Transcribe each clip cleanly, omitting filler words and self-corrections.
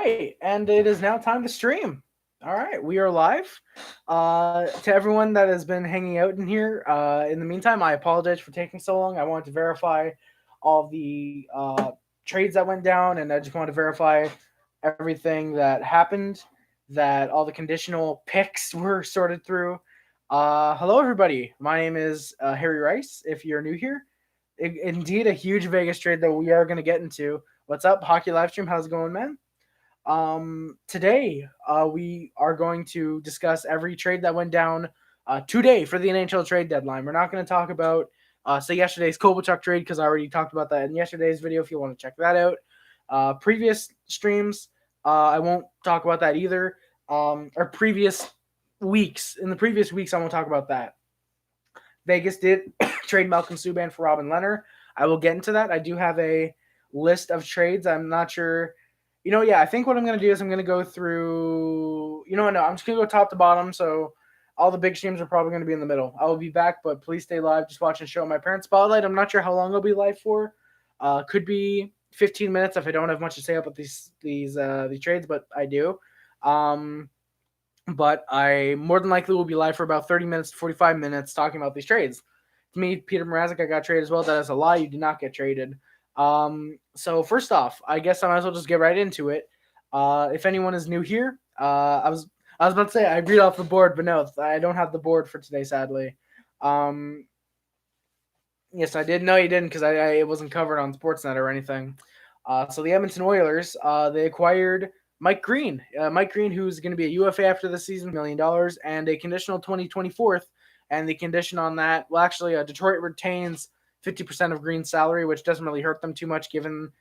right, and it is now time to stream. All right, we are live. To everyone that has been hanging out in here, in the meantime, I apologize for taking so long. I wanted to verify all the trades that went down, and I just wanted to verify everything that happened, that all the conditional picks were sorted through. Hello, everybody. My name is Harry Rice. If you're new here, indeed, a huge Vegas trade that we are going to get into. What's up, Hockey Livestream? How's it going, man? Today, we are going to discuss every trade that went down today for the NHL Trade Deadline. We're not going to talk about, say, yesterday's Kovalchuk trade because I already talked about that in yesterday's video if you want to check that out. Previous streams, I won't talk about that either. Or previous weeks. In the previous weeks, I won't talk about that. Vegas did trade Malcolm Subban for Robin Lehner. I will get into that. I do have a list of trades. I'm not sure. I think what I'm going to do is I'm going to go through, no, I'm just going to go top to bottom. So all the big streams are probably going to be in the middle. I will be back, but please stay live. Just watching a show on my parents' spotlight. I'm not sure how long I'll be live for. Could be 15 minutes if I don't have much to say about these trades, but I do. But I more than likely will be live for about 30 minutes to 45 minutes talking about these trades. To me, Peter Mrazek, I got traded as well. That is a lie. You did not get traded. So first off, I guess I might as well just get right into it. If anyone is new here, I was about to say I read off the board, but no, I don't have the board for today, sadly. Yes, I did. No, you didn't because it wasn't covered on Sportsnet or anything. So the Edmonton Oilers, they acquired Mike Green. Mike Green, who's going to be a UFA after the season, $1 million, and a conditional 2024th. And the condition on that, well, actually, Detroit retains 50% of Green's salary, which doesn't really hurt them too much given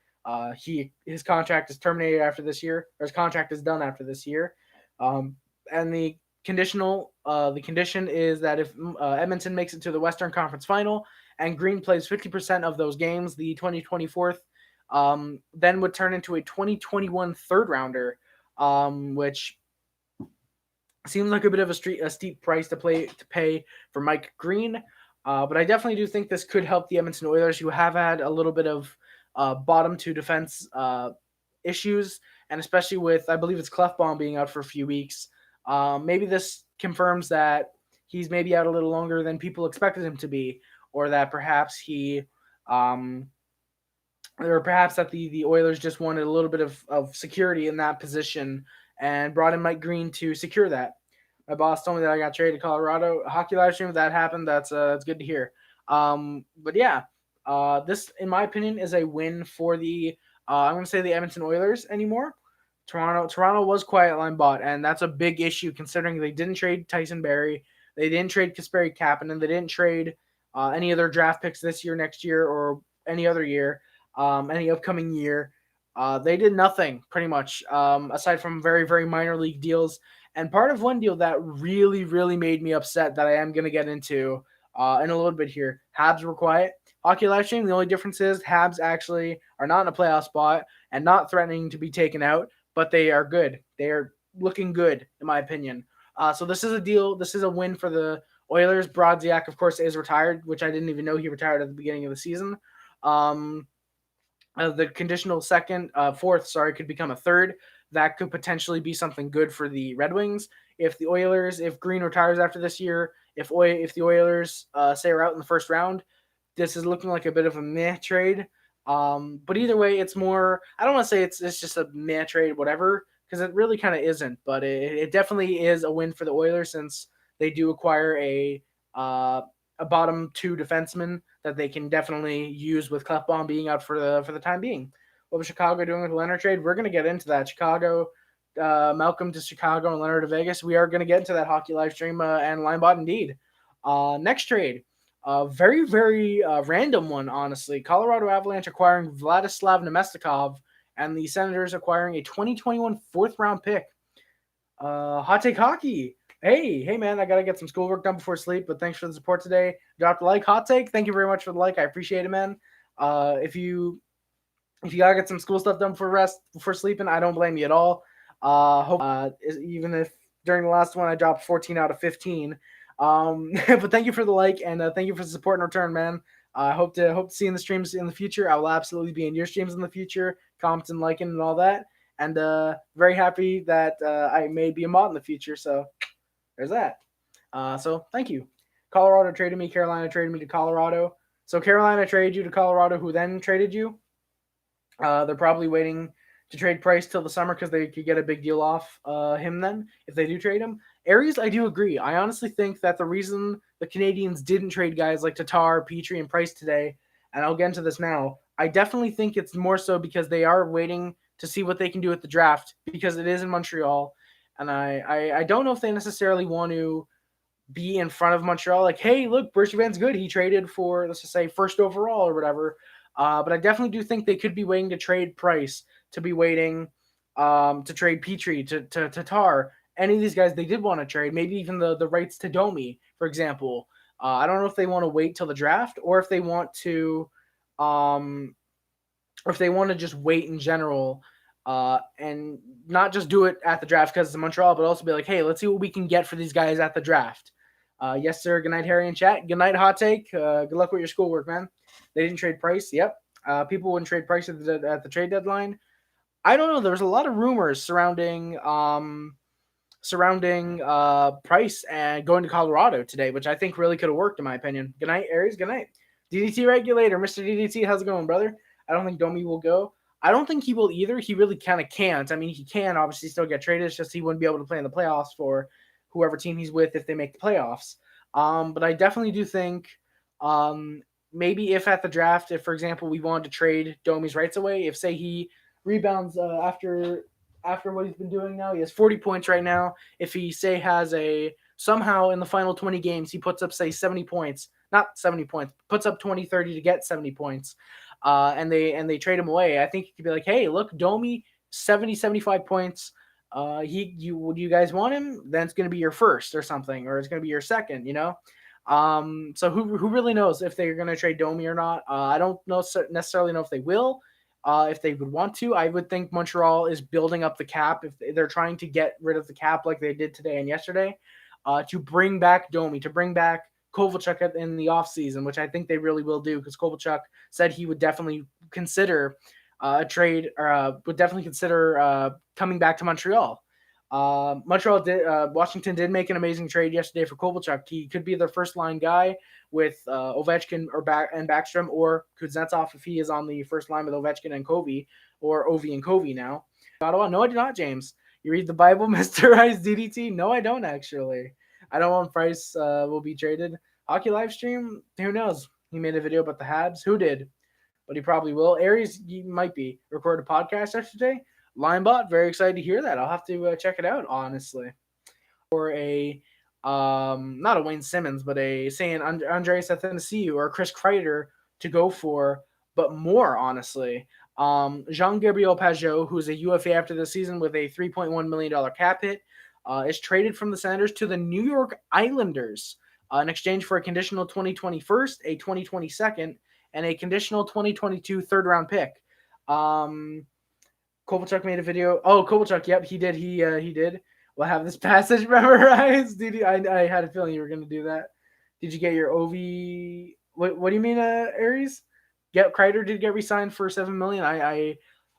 his contract is terminated after this year, or his contract is done after this year. And the condition is that if Edmonton makes it to the Western Conference Final and Green plays 50% of those games, the 2024th then would turn into a 2021 third rounder, which seems like a bit of a steep price to pay for Mike Green. But I definitely do think this could help the Edmonton Oilers, who have had a little bit of bottom two defense issues, and especially with, I believe it's Clefbaum being out for a few weeks. Maybe this confirms that he's maybe out a little longer than people expected him to be, or that perhaps the Oilers just wanted a little bit of security in that position and brought in Mike Green to secure that. My boss told me that I got traded to Colorado. Hockey live stream, if that happened, that's good to hear. But yeah, this, in my opinion, is a win for the I'm going to say the Edmonton Oilers anymore. Toronto was quiet line bought, and that's a big issue considering they didn't trade Tyson Barrie, they didn't trade Kasperi Kapanen, they didn't trade any other draft picks this year, next year, or any other year, any upcoming year. They did nothing pretty much aside from very, very minor league deals. And part of one deal that really, really made me upset that I am going to get into in a little bit here, Habs were quiet. Hockey live stream, the only difference is Habs actually are not in a playoff spot and not threatening to be taken out, but they are good. They are looking good, in my opinion. So this is a deal. This is a win for the Oilers. Brodziak, of course, is retired, which I didn't even know he retired at the beginning of the season. The conditional fourth, could become a third. That could potentially be something good for the Red Wings. If Green retires after this year, if the Oilers say are out in the first round, this is looking like a bit of a meh trade. But either way, it's more, I don't want to say it's just a meh trade, whatever, because it really kind of isn't. But it definitely is a win for the Oilers since they do acquire a bottom two defenseman that they can definitely use with Clefbaum being out for the time being. What was Chicago doing with the Lehner trade? We're going to get into that. Malcolm to Chicago and Lehner to Vegas. We are going to get into that hockey live stream and Linebot indeed. Next trade, very, very random one, honestly. Colorado Avalanche acquiring Vladislav Nemestikov and the Senators acquiring a 2021 fourth-round pick. Hot Take Hockey. Hey, man, I got to get some schoolwork done before sleep, but thanks for the support today. Drop a like, Hot Take. Thank you very much for the like. I appreciate it, man. If you got to get some school stuff done before sleeping, I don't blame you at all. Even if during the last one I dropped 14 out of 15. But thank you for the like, and thank you for the support in return, man. I hope to see you in the streams in the future. I will absolutely be in your streams in the future, commenting, liking, and all that. and very happy that I may be a mod in the future. So there's that. So thank you. Colorado traded me. Carolina traded me to Colorado. So Carolina traded you to Colorado, who then traded you. They're probably waiting to trade Price till the summer because they could get a big deal off him then if they do trade him. Aries, I do agree. I honestly think that the reason the Canadians didn't trade guys like Tatar, Petrie, and Price today, and I'll get into this now, I definitely think it's more so because they are waiting to see what they can do at the draft because it is in Montreal. And I don't know if they necessarily want to be in front of Montreal, like, hey, look, Bergevin's good. He traded for, let's just say, first overall or whatever. But I definitely do think they could be waiting to trade Price, to be waiting to trade Petrie, to Tatar. Any of these guys they did want to trade, maybe even the rights to Domi, for example. I don't know if they want to wait till the draft or if they want to, just wait in general and not just do it at the draft because it's in Montreal, but also be like, hey, let's see what we can get for these guys at the draft. Yes, sir. Good night, Harry and chat. Good night, Hot Take. Good luck with your schoolwork, man. They didn't trade Price. Yep. People wouldn't trade Price at the trade deadline. I don't know. There was a lot of rumors surrounding Price and going to Colorado today, which I think really could have worked in my opinion. Good night, Aries. Good night. DDT regulator, Mr. DDT. How's it going, brother? I don't think Domi will go. I don't think he will either. He really kind of can't. I mean, he can obviously still get traded. It's just he wouldn't be able to play in the playoffs for whoever team he's with if they make the playoffs. But I definitely do think maybe if at the draft, if for example we wanted to trade Domi's rights away, if say he rebounds after what he's been doing now, he has 40 points right now. If he say has somehow in the final 20 games he puts up say 70 points, not 70 points, puts up 20, 30 to get 70 points. And they trade him away. I think you could be like, hey, look, Domi, 70, 75 points. Would you guys want him? Then it's going to be your first or something, or it's going to be your second, you know? So who really knows if they're going to trade Domi or not? I don't necessarily know if they will. If they would want to, I would think Montreal is building up the cap if they're trying to get rid of the cap like they did today and yesterday, to bring back Domi, to bring back Kovalchuk in the offseason, which I think they really will do because Kovalchuk said he would definitely consider a trade or would definitely consider coming back to Montreal. Washington did make an amazing trade yesterday for Kovalchuk. He could be their first line guy with Ovechkin and Backstrom or Kuznetsov if he is on the first line with Ovechkin and Covey, or Ovi and Covey now. Ottawa? No, I do not, James. You read the Bible, Mr. Ice DDT? No, I don't actually. I don't want Price will be traded. Hockey live stream? Who knows? He made a video about the Habs. Who did? But he probably will. Aries, he might be. Recorded a podcast yesterday. Linebot, very excited to hear that. I'll have to check it out, honestly. Or not a Wayne Simmons, but saying Andreas Athanasiou or Chris Kreider to go for, but more, honestly. Jean-Gabriel Pageau, who's a UFA after the season with a $3.1 million cap hit, is traded from the Senators to the New York Islanders in exchange for a conditional 2020 first, a 2020 second, and a conditional 2022 third-round pick. Kovalchuk made a video. Oh, Kovalchuk, yep, he did. He did. We'll have this passage memorized. I had a feeling you were going to do that. Did you get your OV? What do you mean, Aries? Kreider did get re-signed for $7 million.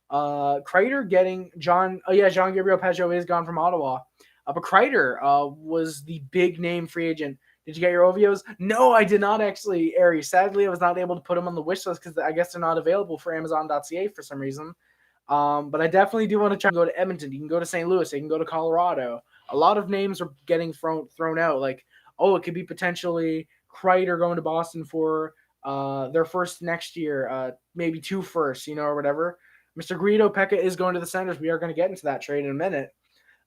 Kreider getting Jean-Gabriel Pageau is gone from Ottawa. But Kreider was the big name free agent. Did you get your OVOs? No, I did not actually, Aries. Sadly, I was not able to put them on the wish list because I guess they're not available for Amazon.ca for some reason. But I definitely do want to try and go to Edmonton. You can go to St. Louis. You can go to Colorado. A lot of names are getting thrown out. Like, it could be potentially Kreider going to Boston for their first next year, maybe 2 firsts, or whatever. Mr. Guido Pekka is going to the Senators. We are going to get into that trade in a minute.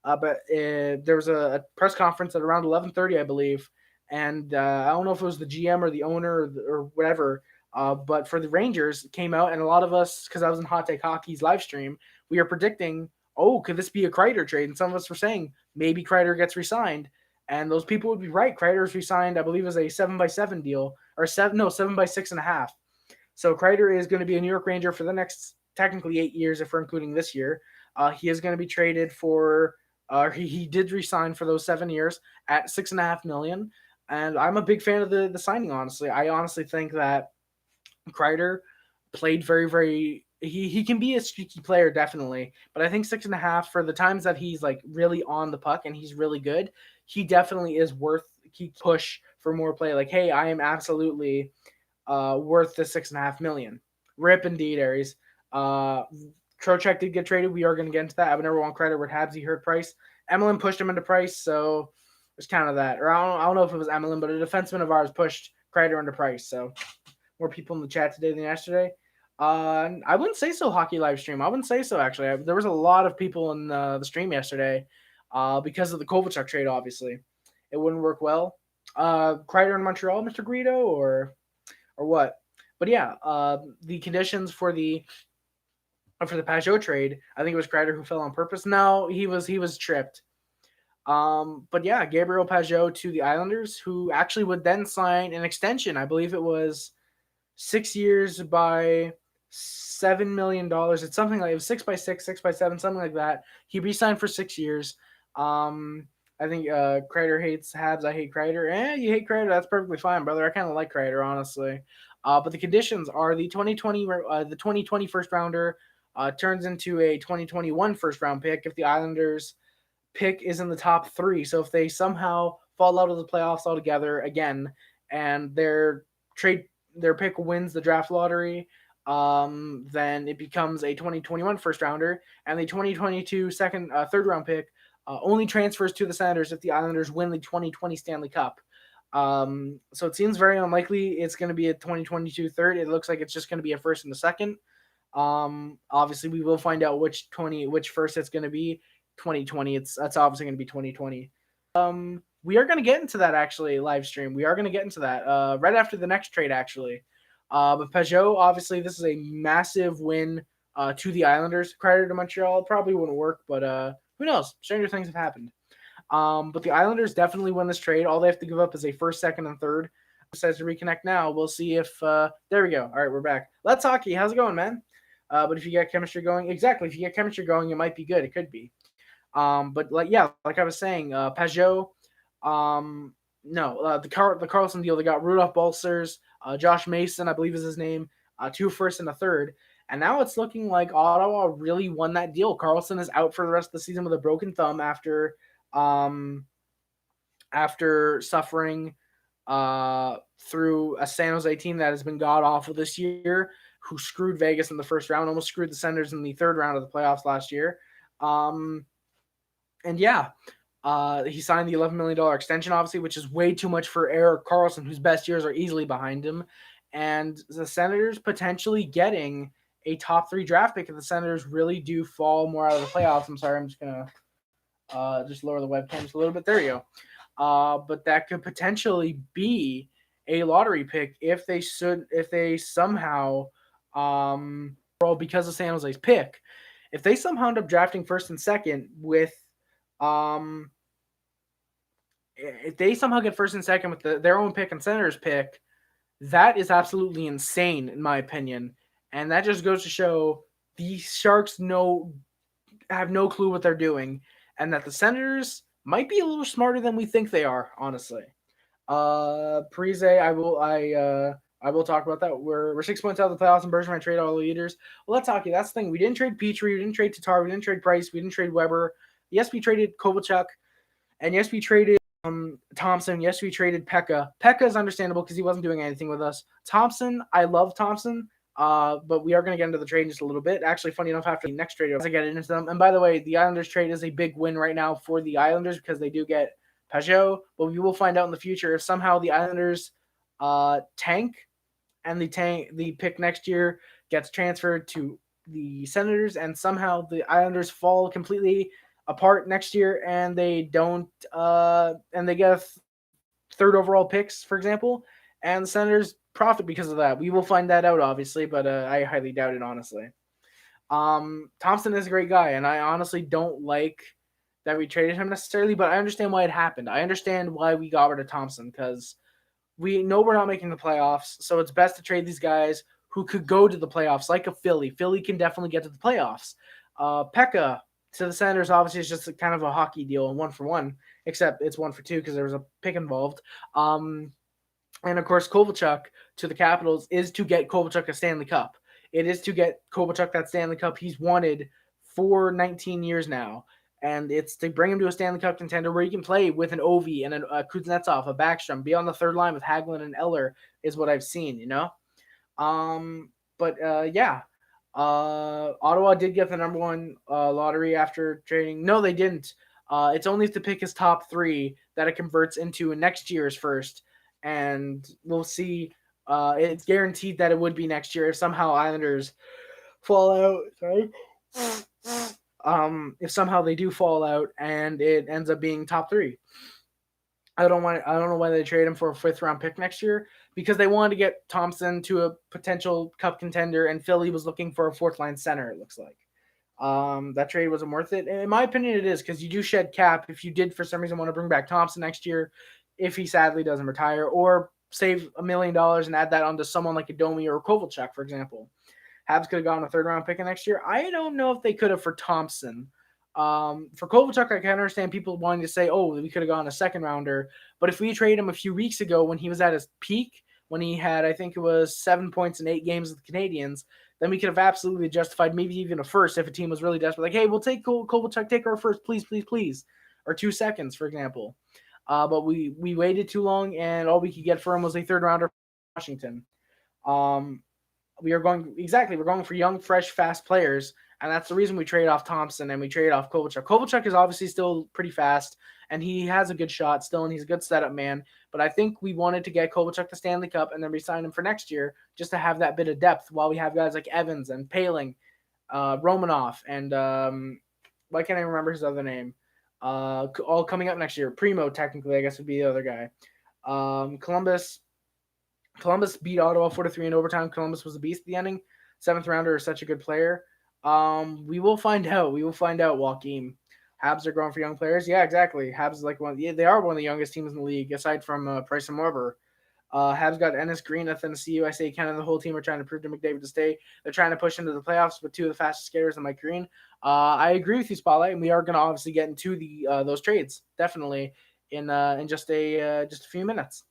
But there was a press conference at around 11:30, I believe. And I don't know if it was the GM or the owner or whatever. But for the Rangers, it came out, and a lot of us, because I was in Hot Take Hockey's live stream, we are predicting, could this be a Kreider trade? And some of us were saying maybe Kreider gets re-signed. And those people would be right. Kreider's re-signed, I believe, as a 7x7 deal, or 7x6.5. So Kreider is going to be a New York Ranger for the next, technically, 8 years, if we're including this year. He is going to be traded for, he did re-sign for those 7 years at $6.5 million. And I'm a big fan of the signing, honestly. I honestly think that Kreider played very, very he can be a streaky player definitely, but I think 6.5 for the times that he's like really on the puck and he's really good, he definitely is worth push for more play. Like, hey, I am absolutely worth the 6.5 million. Rip indeed, Aries. Trocheck did get traded. We are going to get into that. I would never want credit where Habsy hurt Price. Emelin pushed him into Price, so there's kind of that. Or I don't know if it was Emelin, but a defenseman of ours pushed Kreider into Price. So more people in the chat today than yesterday. I wouldn't say so, Hockey Live Stream. I wouldn't say so, actually. There was a lot of people in the stream yesterday because of the Kovalchuk trade, obviously. It wouldn't work well. Kreider in Montreal, Mr. Greedo, or what? But yeah, the conditions for the Pageau trade, I think it was Kreider who fell on purpose. No, he was tripped. But yeah, Gabriel Pageau to the Islanders, who actually would then sign an extension. I believe it was 6 years by $7 million. It's something like it was 6 by 6, 6 by 7, something like that. He re-signed for 6 years. I think Kreider hates Habs. I hate Kreider. You hate Kreider. That's perfectly fine, brother. I kind of like Kreider, honestly. But the conditions are the 2020 first rounder turns into a 2021 first round pick if the Islanders pick is in the top 3. So if they somehow fall out of the playoffs altogether again, and their pick wins the draft lottery, then it becomes a 2021 first rounder, and the 2022 third round pick only transfers to the Senators if the Islanders win the 2020 Stanley Cup. So it seems very unlikely it's going to be a 2022 third. It looks like it's just going to be a first and a second. Obviously, we will find out which first it's going to be. 2020. That's obviously going to be 2020. We are going to get into that actually live stream. We are going to get into that right after the next trade actually. But Pageau, obviously, this is a massive win to the Islanders. Kreider to Montreal probably wouldn't work, but who knows? Stranger things have happened. But the Islanders definitely win this trade. All they have to give up is a first, second, and third. Decides to reconnect now. We'll see if there we go. All right, we're back. Let's Hockey. How's it going, man? But if you get chemistry going, exactly. If you get chemistry going, it might be good. It could be. But like I was saying, Pageau. The Carlson deal. They got Rudolph Balcers, Josh Mason, I believe is his name, 2 firsts and a third. And now it's looking like Ottawa really won that deal. Carlson is out for the rest of the season with a broken thumb after suffering through a San Jose team that has been god-awful this year, who screwed Vegas in the first round, almost screwed the Senators in the third round of the playoffs last year. He signed the $11 million extension, obviously, which is way too much for Erik Karlsson, whose best years are easily behind him. And the Senators potentially getting a top 3 draft pick if the Senators really do fall more out of the playoffs. I'm sorry, I'm just going to just lower the webcam just a little bit. There you go. But that could potentially be a lottery pick if they somehow, because of San Jose's pick, if they somehow end up drafting first and second with if they somehow get first and second with their own pick and Senators pick, that is absolutely insane in my opinion. And that just goes to show the Sharks have no clue what they're doing, and that the Senators might be a little smarter than we think they are, honestly. Parise, I will talk about that. We're 6 points out of the playoffs, and Bergevin trade all the leaders. Well, let's talk. That's the thing. We didn't trade Petrie, we didn't trade Tatar, we didn't trade Price, we didn't trade Weber. Yes, we traded Kovalchuk, and yes, we traded Thompson. Yes, we traded Pekka. Pekka is understandable because he wasn't doing anything with us. Thompson, I love Thompson, but we are going to get into the trade in just a little bit. Actually, funny enough, after the next trade, as I get into them. And by the way, the Islanders trade is a big win right now for the Islanders because they do get Pageau, but we will find out in the future if somehow the Islanders tank and the pick next year gets transferred to the Senators, and somehow the Islanders fall completely apart next year and they don't and they get third overall picks, for example, and the Senators profit because of that. We will find that out, obviously, but I highly doubt it, honestly. Thompson is a great guy, and I honestly don't like that we traded him necessarily, but I understand why it happened. I understand why we got rid of Thompson, because we know we're not making the playoffs, so it's best to trade these guys who could go to the playoffs, like a Philly. Philly can definitely get to the playoffs. Pekka to the Senators, obviously, is just kind of a hockey deal, and 1-for-1, except it's 1-for-2 because there was a pick involved. And, of course, Kovalchuk to the Capitals is to get Kovalchuk a Stanley Cup. it is to get Kovalchuk that Stanley Cup he's wanted for 19 years now. And it's to bring him to a Stanley Cup contender where he can play with an Ovi and a Kuznetsov, a Backstrom, be on the third line with Hagelin and Eller is what I've seen, you know? But yeah. Ottawa did get the number one lottery after trading. No, they didn't. It's only to pick his top 3 that it converts into next year's first. And we'll see. It's guaranteed that it would be next year if somehow Islanders fall out. Sorry. If somehow they do fall out and it ends up being top 3. I don't know why they trade him for a 5th round pick next year, because they wanted to get Thompson to a potential cup contender, and Philly was looking for a 4th line center, it looks like. That trade wasn't worth it. In my opinion, it is, because you do shed cap if you did for some reason want to bring back Thompson next year, if he sadly doesn't retire, or save $1 million and add that onto someone like a Domi or a Kovalchuk, for example. Habs could have gotten a 3rd round pick next year. I don't know if they could have for Thompson. For Kovalchuk, I can understand people wanting to say, oh, we could have gone a 2nd rounder. But if we traded him a few weeks ago when he was at his peak, when he had, I think it was 7 points in 8 games with the Canadiens, then we could have absolutely justified maybe even a 1st if a team was really desperate. Like, hey, we'll take Kovalchuk, take our 1st, please, please, please. Or 2 seconds, for example. But we waited too long, and all we could get for him was a 3rd rounder from Washington. We're going for young, fresh, fast players, and that's the reason we trade off Thompson and we trade off Kovalchuk. Kovalchuk is obviously still pretty fast, and he has a good shot still, and he's a good setup man. But I think we wanted to get Kovalchuk the Stanley Cup and then resign him for next year just to have that bit of depth while we have guys like Evans and Paling, Romanov, and why can't I remember his other name? All coming up next year. Primo, technically, I guess, would be the other guy. Columbus beat Ottawa 4-3 in overtime. Columbus was a beast at the ending. 7th rounder is such a good player. We will find out. Joaquin. Habs are growing for young players. Yeah, exactly. Habs is like they are one of the youngest teams in the league, aside from Price and Morber. Habs got Ennis Green, Athanasiou. I say Ken and the whole team are trying to prove to McDavid to stay. They're trying to push into the playoffs with 2 of the fastest skaters and Mike Green. I agree with you, Spotlight, and we are going to obviously get into those trades definitely in just a few minutes.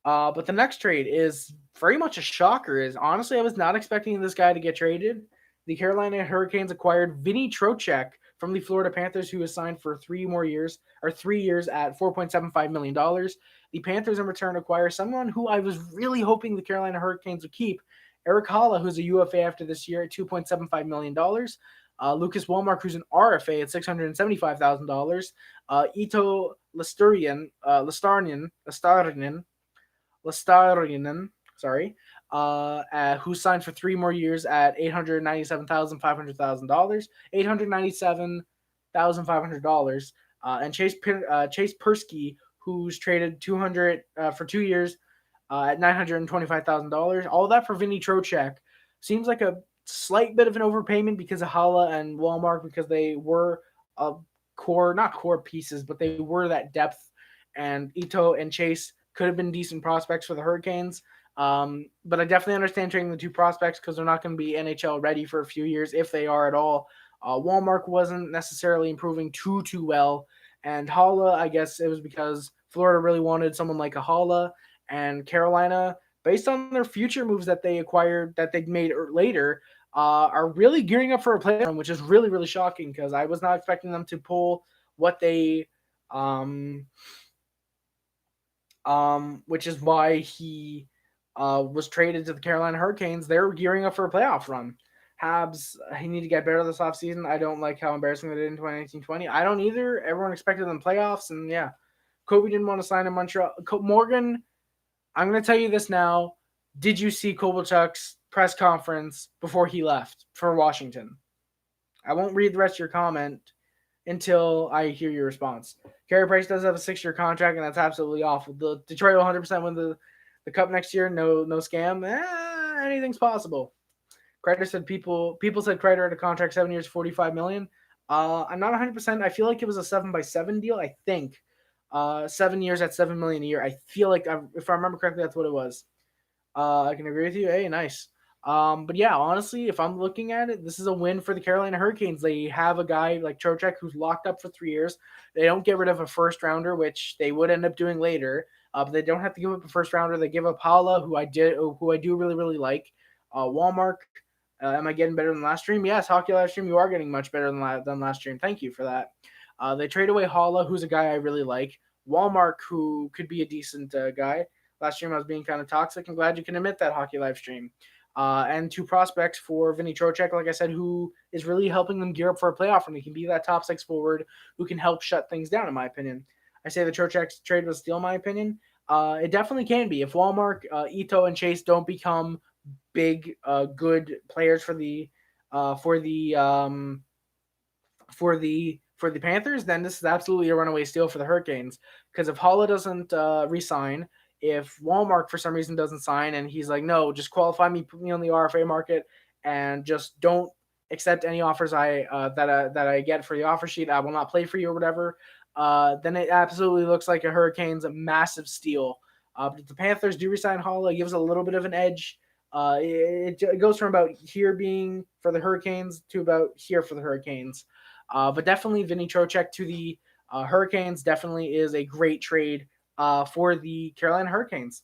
But the next trade is very much a shocker. Honestly, I was not expecting this guy to get traded. The Carolina Hurricanes acquired Vinny Trocheck from the Florida Panthers, who is signed for 3 years at $4.75 million. The Panthers in return acquire someone who I was really hoping the Carolina Hurricanes would keep, Erik Haula, who's a UFA after this year at $2.75 million. Lucas Wallmark, who's an RFA at $675,000. Ito Lastarinen, who signed for 3 more years at $897,500, $897,500, and Chase Persky, who's traded $200 for 2 years at $925,000. All that for Vinny Trocheck. Seems like a slight bit of an overpayment because of Haula and Wallmark, because they were not core pieces, but they were that depth. And Ito and Chase could have been decent prospects for the Hurricanes. But I definitely understand trading the 2 prospects because they're not going to be NHL ready for a few years, if they are at all. Wallmark wasn't necessarily improving too well. And Haula, I guess it was because Florida really wanted someone like a Haula, and Carolina, based on their future moves that they acquired, that they made later, are really gearing up for a playoff run, which is really, really shocking because I was not expecting them to pull what they which is why he was traded to the Carolina Hurricanes. They're gearing up for a playoff run. Habs, he need to get better this offseason. I don't like how embarrassing they did in 2019-20. I don't either. Everyone expected them playoffs, and yeah. Kobe didn't want to sign in Montreal. Morgan, I'm going to tell you this now. Did you see Kovalchuk's press conference before he left for Washington? I won't read the rest of your comment until I hear your response. Carey Price does have a 6-year contract, and that's absolutely awful. The Detroit will 100% win the cup next year. No scam. Anything's possible. Kreider said people said Kreider had a contract 7 years, $45 million. I'm not 100%. I feel like it was a 7x7 deal. I think 7 years at $7 million a year. I feel like if I remember correctly, that's what it was. I can agree with you. Hey, nice. But yeah, honestly, if I'm looking at it, this is a win for the Carolina Hurricanes. They have a guy like Trocheck who's locked up for 3 years. They don't get rid of a 1st rounder, which they would end up doing later. But they don't have to give up a 1st rounder. They give up Haula, who I do really, really like. Wallmark, Am I getting better than last stream? Yes, Hockey Live Stream, you are getting much better than last stream. Thank you for that. They trade away Holla, who's a guy I really like. Walmart, who could be a decent guy. Last stream I was being kind of toxic. I'm glad you can admit that, Hockey Live Stream. And 2 prospects for Vinny Trocheck, like I said, who is really helping them gear up for a playoff run. He can be that top 6 forward who can help shut things down, in my opinion. I say the Trocheck trade was still, in my opinion. It definitely can be. If Walmart, Ito, and Chase don't become big, good players for the Panthers, then this is absolutely a runaway steal for the Hurricanes. Because if Holla doesn't re-sign, if Walmart for some reason doesn't sign, and he's like, no, just qualify me, put me on the RFA market, and just don't accept any offers that I get for the offer sheet, I will not play for you or whatever. Then it absolutely looks like a Hurricanes massive steal. But if the Panthers do resign Holla, it gives a little bit of an edge. It goes from about here being for the Hurricanes to about here for the Hurricanes. But definitely Vinny Trocheck to the Hurricanes definitely is a great trade for the Carolina Hurricanes.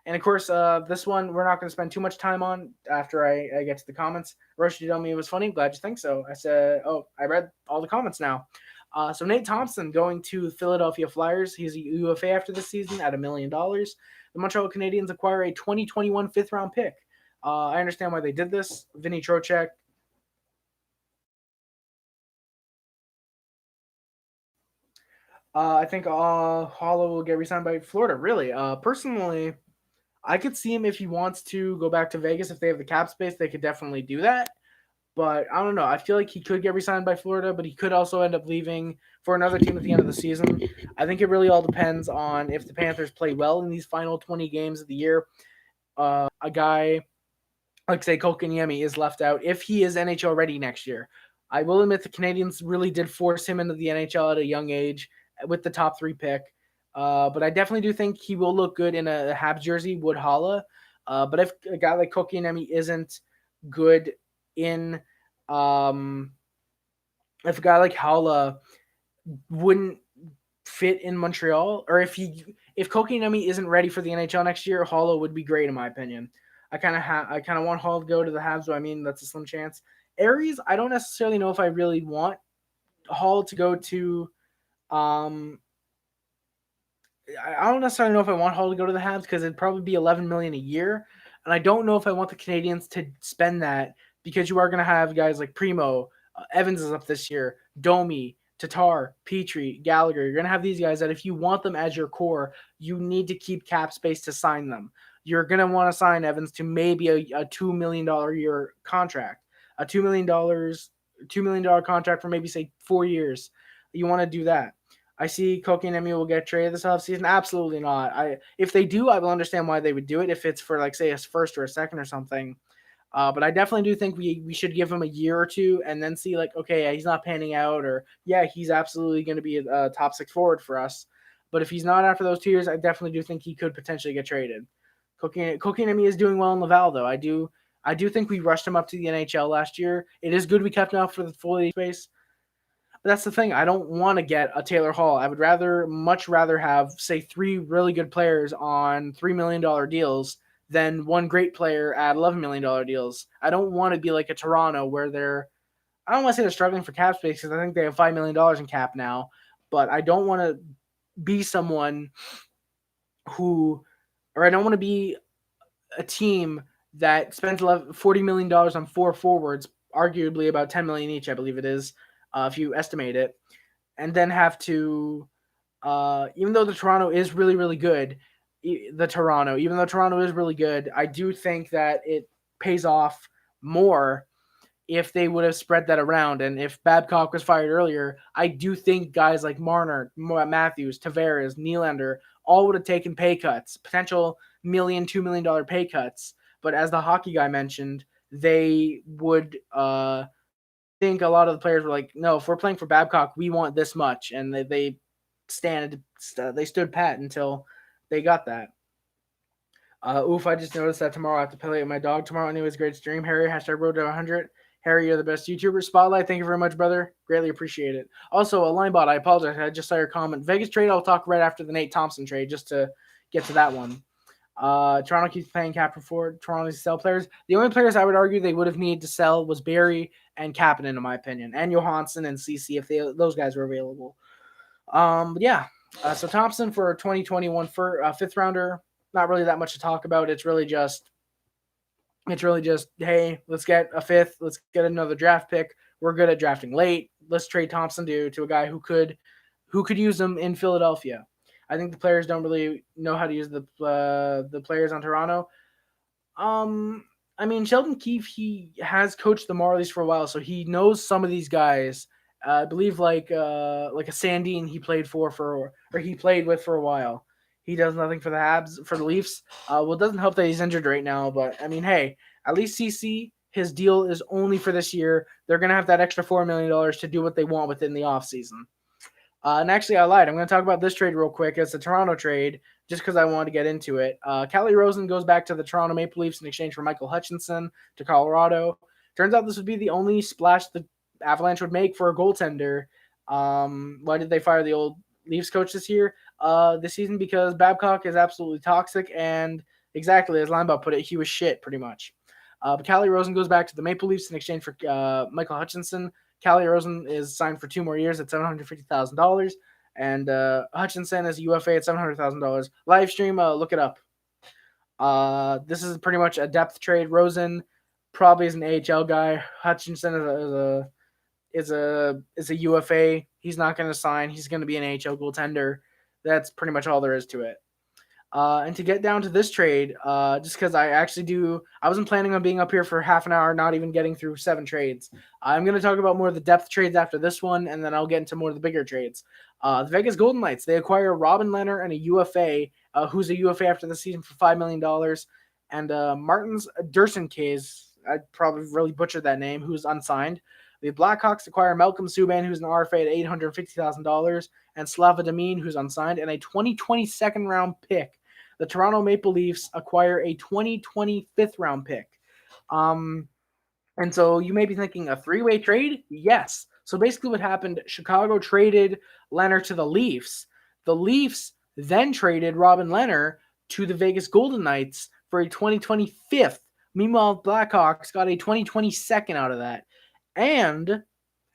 And of course, this one we're not going to spend too much time on after I get to the comments. Roshi told me it was funny. Glad you think so. I said, oh, I read all the comments now. So Nate Thompson going to Philadelphia Flyers. He's a UFA after this season at $1 million. The Montreal Canadiens acquire a 2021 fifth-round pick. I understand why they did this. Vinny Trocheck. I think Holla will get re-signed by Florida. Really, personally, I could see him if he wants to go back to Vegas. If they have the cap space, they could definitely do that. But I don't know. I feel like he could get re-signed by Florida, but he could also end up leaving for another team at the end of the season. I think it really all depends on if the Panthers play well in these final 20 games of the year. A guy like, say, Kotkaniemi is left out if he is NHL ready next year. I will admit the Canadiens really did force him into the NHL at a young age with the top 3 pick. But I definitely do think he will look good in a Habs jersey, would Holla. But if a guy like Kotkaniemi isn't good in if a guy like Holla wouldn't fit in Montreal, or if Kotkaniemi isn't ready for the NHL next year, Holla would be great in my opinion. I kind of want Holla to go to the Habs, so I mean that's a slim chance. Aries, I don't necessarily know if I really want Holla to go to. I don't necessarily know if I want Holla to go to the Habs because it'd probably be $11 million a year, and I don't know if I want the Canadiens to spend that because you are going to have guys like Primo, Evans is up this year, Domi, Tatar, Petrie, Gallagher. You're going to have these guys that if you want them as your core, you need to keep cap space to sign them. You're going to want to sign Evans to maybe a $2 million a year contract, a $2 million contract for maybe, say, 4 years. You want to do that. I see Kotkaniemi will get traded this offseason. Absolutely not. If they do, I will understand why they would do it if it's for, like, say, a first or a second or something. But I definitely do think we should give him a year or two and then see, like, okay, he's not panning out, or, yeah, he's absolutely going to be a top 6 forward for us. But if he's not after those 2 years, I definitely do think he could potentially get traded. Kotkaniemi is doing well in Laval, though. I do think we rushed him up to the NHL last year. It is good we kept him out for the full space. But that's the thing. I don't want to get a Taylor Hall. I would much rather have, say, 3 really good players on $3 million deals than one great player at $11 million deals. I don't want to be like a Toronto where I don't want to say they're struggling for cap space because I think they have $5 million in cap now, but I don't want to be someone I don't want to be a team that spends $40 million on 4 forwards, arguably about $10 million each, I believe it is, if you estimate it, and then have to, even though Toronto is really, really good, I do think that it pays off more if they would have spread that around. And if Babcock was fired earlier, I do think guys like Marner, Matthews, Tavares, Nylander all would have taken pay cuts, potential $1 million, $2 million pay cuts. But as the hockey guy mentioned, they would think a lot of the players were like, no, if we're playing for Babcock, we want this much. And they stood pat until they got that. I just noticed that tomorrow I have to play with my dog tomorrow. Anyways, great stream. Harry, #road to 100. Harry, you're the best YouTuber. Spotlight, thank you very much, brother. Greatly appreciate it. Also, a Linebot, I apologize. I just saw your comment. Vegas trade, I'll talk right after the Nate Thompson trade just to get to that one. Toronto keeps paying cap for Toronto to sell players. The only players I would argue they would have needed to sell was Barry and Kapanen, in my opinion, and Johansson and CC if those guys were available. Yeah. So Thompson for 2021 for fifth rounder, not really that much to talk about. It's really just hey, let's get a fifth, let's get another draft pick. We're good at drafting late. Let's trade Thompson to a guy who could use them in Philadelphia. I think the players don't really know how to use the players on Toronto. I mean, Sheldon Keefe, he has coached the Marlies for a while, so he knows some of these guys. I believe like a Sandine he played he played with for a while. He does nothing for the Habs for the Leafs. Well, it doesn't help that he's injured right now, but I mean, hey, at least CC, his deal is only for this year. They're gonna have that extra $4 million to do what they want within the offseason. And actually, I lied. I'm going to talk about this trade real quick. It's the Toronto trade, just because I wanted to get into it. Calle Rosen goes back to the Toronto Maple Leafs in exchange for Michael Hutchinson to Colorado. Turns out this would be the only splash the Avalanche would make for a goaltender. Why did they fire the old Leafs coach this season? Because Babcock is absolutely toxic, and exactly as Linebaugh put it, he was shit pretty much. But Calle Rosen goes back to the Maple Leafs in exchange for Michael Hutchinson. Calle Rosen is signed for 2 more years at $750,000, and Hutchinson is a UFA at $700,000. Live stream, look it up. This is pretty much a depth trade. Rosen probably is an AHL guy. Hutchinson is a UFA. He's not going to sign. He's going to be an AHL goaltender. That's pretty much all there is to it. And to get down to this trade, just because I wasn't planning on being up here for half an hour, not even getting through 7 trades. I'm going to talk about more of the depth trades after this one, and then I'll get into more of the bigger trades. The Vegas Golden Knights, they acquire Robin Lehner and a UFA, who's a UFA after the season for $5 million, and Martins Dursankes, I probably really butchered that name, who's unsigned. The Blackhawks acquire Malcolm Subban, who's an RFA at $850,000, and Slava Demine, who's unsigned, and a 2020 second-round pick. The Toronto Maple Leafs acquire a 2020 fifth-round pick. And so you may be thinking, a 3-way trade? Yes. So basically what happened, Chicago traded Lehner to the Leafs. The Leafs then traded Robin Lehner to the Vegas Golden Knights for a 2020 fifth. Meanwhile, Blackhawks got a 2020 second out of that. And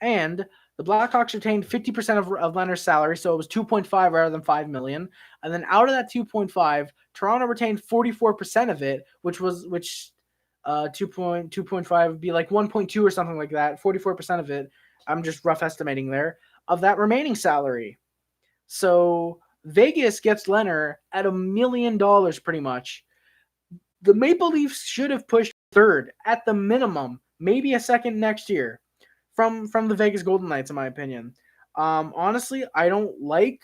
the Blackhawks retained 50% of Lehner's salary, so it was 2.5 rather than $5 million. And then out of that 2.5, Toronto retained 44% of it, which 2.5 would be like 1.2 or something like that. 44% of it, I'm just rough estimating there, of that remaining salary. So Vegas gets Lehner at $1 million pretty much. The Maple Leafs should have pushed third at the minimum, maybe a second next year from the Vegas Golden Knights, in my opinion. Honestly, I don't like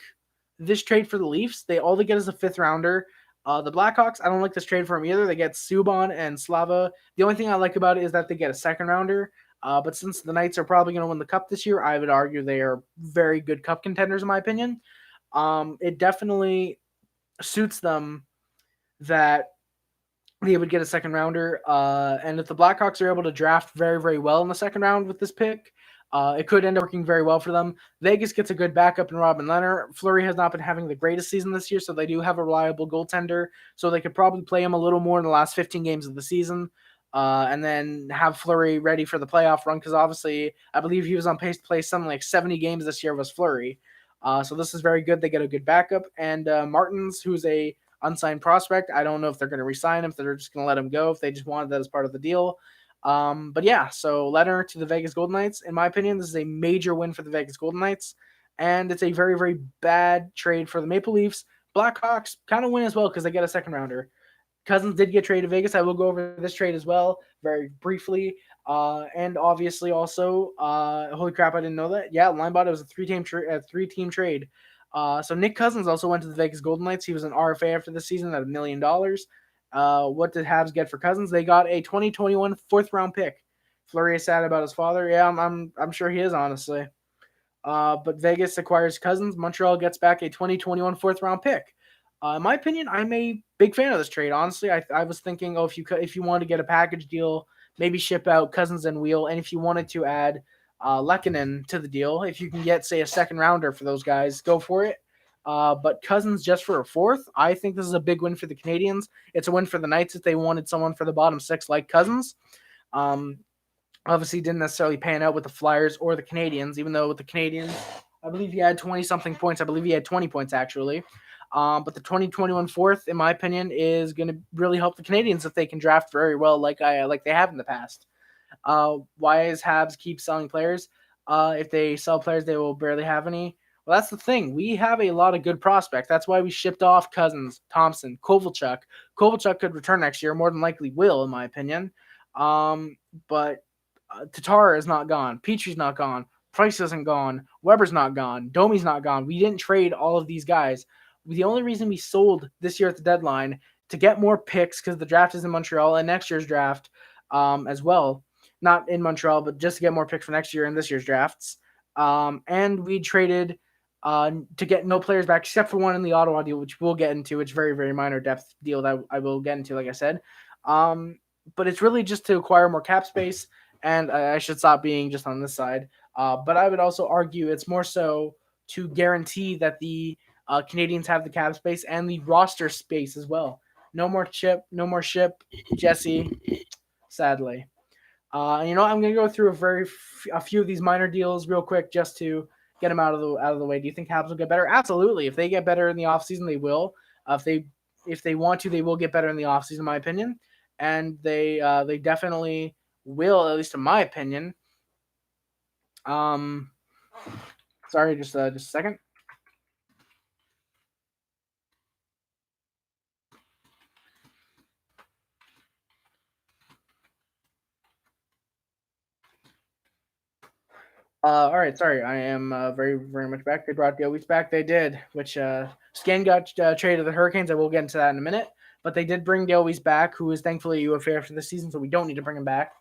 this trade for the Leafs. All they get is a fifth rounder. The Blackhawks, I don't like this trade for them either. They get Subban and Slava. The only thing I like about it is that they get a second rounder. But since the Knights are probably going to win the Cup this year, I would argue they are very good Cup contenders, in my opinion. It definitely suits them that they would get a second rounder. And if the Blackhawks are able to draft very, very well in the second round with this pick, it could end up working very well for them. Vegas gets a good backup in Robin Lehner. Fleury has not been having the greatest season this year, so they do have a reliable goaltender. So they could probably play him a little more in the last 15 games of the season, and then have Fleury ready for the playoff run, because obviously I believe he was on pace to play something like 70 games this year was Fleury. So this is very good. They get a good backup. And Martins, who's a unsigned prospect, I don't know if they're going to re-sign him, if they're just going to let him go, if they just wanted that as part of the deal. But yeah, so Lehner to the Vegas Golden Knights. In my opinion, this is a major win for the Vegas Golden Knights, and it's a very, very bad trade for the Maple Leafs. Blackhawks kind of win as well because they get a second rounder. Cousins did get traded to Vegas. I will go over this trade as well very briefly. And obviously also, holy crap, I didn't know that. Yeah, Linebot, it was a three-team trade. So Nick Cousins also went to the Vegas Golden Knights. He was an RFA after the season at $1 million. What did Habs get for Cousins? They got a 2021 fourth-round pick. Fleury is sad about his father. Yeah, I'm sure he is, honestly. But Vegas acquires Cousins. Montreal gets back a 2021 fourth-round pick. In my opinion, I'm a big fan of this trade. Honestly, I was thinking, if you wanted to get a package deal, maybe ship out Cousins and Wheel, and if you wanted to add Lehkonen to the deal, if you can get, say, a second rounder for those guys, go for it. But Cousins just for a fourth, I think this is a big win for the Canadiens. It's a win for the Knights if they wanted someone for the bottom six like Cousins. Obviously didn't necessarily pan out with the Flyers or the Canadiens, even though with the Canadiens, I believe he had 20-something points. I believe he had 20 points, actually. But the 2021 fourth, in my opinion, is going to really help the Canadiens if they can draft very well like they have in the past. Why is Habs keep selling players? If they sell players, they will barely have any. Well, that's the thing. We have a lot of good prospects. That's why we shipped off Cousins, Thompson, Kovalchuk. Kovalchuk could return next year, more than likely will, in my opinion. But Tatar is not gone. Petrie's not gone. Price isn't gone. Weber's not gone. Domi's not gone. We didn't trade all of these guys. The only reason we sold this year at the deadline to get more picks, because the draft is in Montreal and next year's draft as well. Not in Montreal, but just to get more picks for next year and this year's drafts. And we traded to get no players back except for one in the Ottawa deal, which we'll get into. It's very, very minor depth deal that I will get into, like I said. But it's really just to acquire more cap space, and I should stop being just on this side. But I would also argue it's more so to guarantee that the Canadians have the cap space and the roster space as well. No more Chip, no more Ship, Jesse, sadly. I'm going to go through a few of these minor deals real quick just to get them out of the way. Do you think Habs will get better? Absolutely. If they get better in the offseason, they will. If they want to, they will get better in the offseason, in my opinion. And they definitely will, at least in my opinion. Sorry, just a second. All right, sorry, I am very, very much back. They brought the Owies back. They did, which Skjei got traded to the Hurricanes. I will get into that in a minute. But they did bring the Owies back, who is thankfully a UFA after the season, so we don't need to bring him back.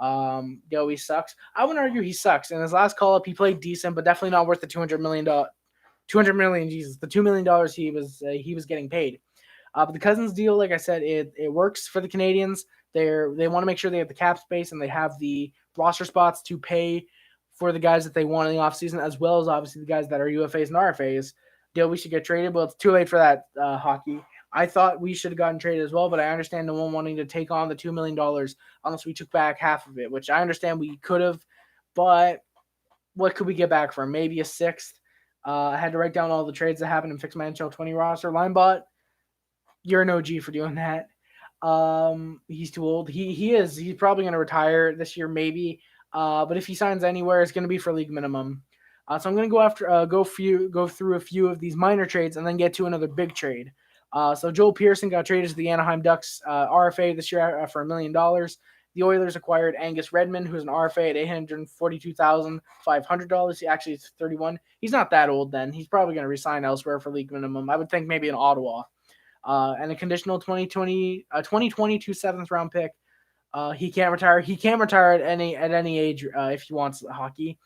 The Owies sucks. I wouldn't argue he sucks. In his last call up, he played decent, but definitely not worth the $200 million. $200 million, Jesus, the $2 million he was getting paid. But the Cousins deal, like I said, it works for the Canadians. They want to make sure they have the cap space and they have the roster spots to pay for the guys that they want in the offseason, as well as obviously the guys that are UFAs and RFAs. Deal we should get traded, but it's too late for that hockey. I thought we should have gotten traded as well, but I understand no one wanting to take on the $2 million unless we took back half of it, which I understand we could have, but what could we get back from? Maybe a sixth. I had to write down all the trades that happened and fix my NHL 20 roster. Linebot, you're an OG for doing that. He's too old. He is. He's probably going to retire this year, maybe. But if he signs anywhere, it's going to be for league minimum. So I'm going to go through a few of these minor trades and then get to another big trade. So Joel Pearson got traded to the Anaheim Ducks RFA this year for $1 million. The Oilers acquired Angus Redmond, who's an RFA at $842,500. Actually, it's 31. He's not that old then. He's probably going to resign elsewhere for league minimum. I would think maybe in Ottawa. And a conditional 2022 seventh round pick. He can't retire. He can retire at any age if he wants hockey.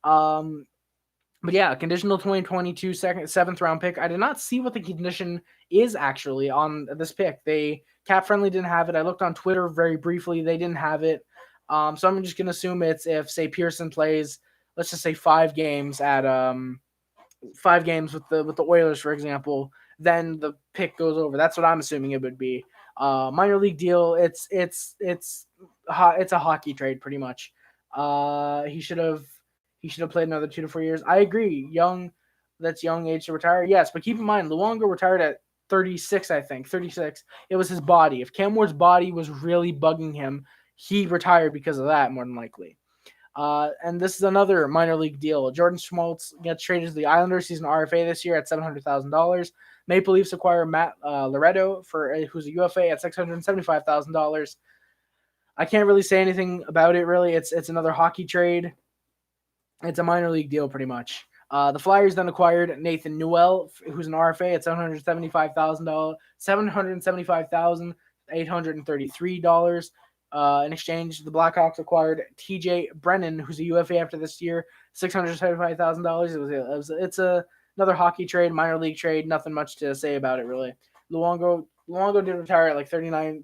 But yeah, conditional 2022 seventh round pick. I did not see what the condition is actually on this pick. They Cap Friendly didn't have it. I looked on Twitter very briefly. They didn't have it. So I'm just gonna assume it's if say Pearson plays, let's just say 5 games at 5 games with the Oilers, for example, then the pick goes over. That's what I'm assuming it would be. Minor league deal. It's a hockey trade pretty much. He should have played another 2 to 4 years. I agree. That's young age to retire. Yes, but keep in mind, Luongo retired at 36, I think. 36. It was his body. If Cam Ward's body was really bugging him, he retired because of that, more than likely. And this is another minor league deal. Jordan Schmaltz gets traded to the Islanders. He's an RFA this year at $700,000. Maple Leafs acquire Matt Loretto who's a UFA at $675,000. I can't really say anything about it, really. It's another hockey trade. It's a minor league deal, pretty much. The Flyers then acquired Nathan Newell, who's an RFA at $775,833. In exchange, the Blackhawks acquired TJ Brennan, who's a UFA after this year, $675,000. It's another hockey trade, minor league trade. Nothing much to say about it, really. Luongo did retire at like 39,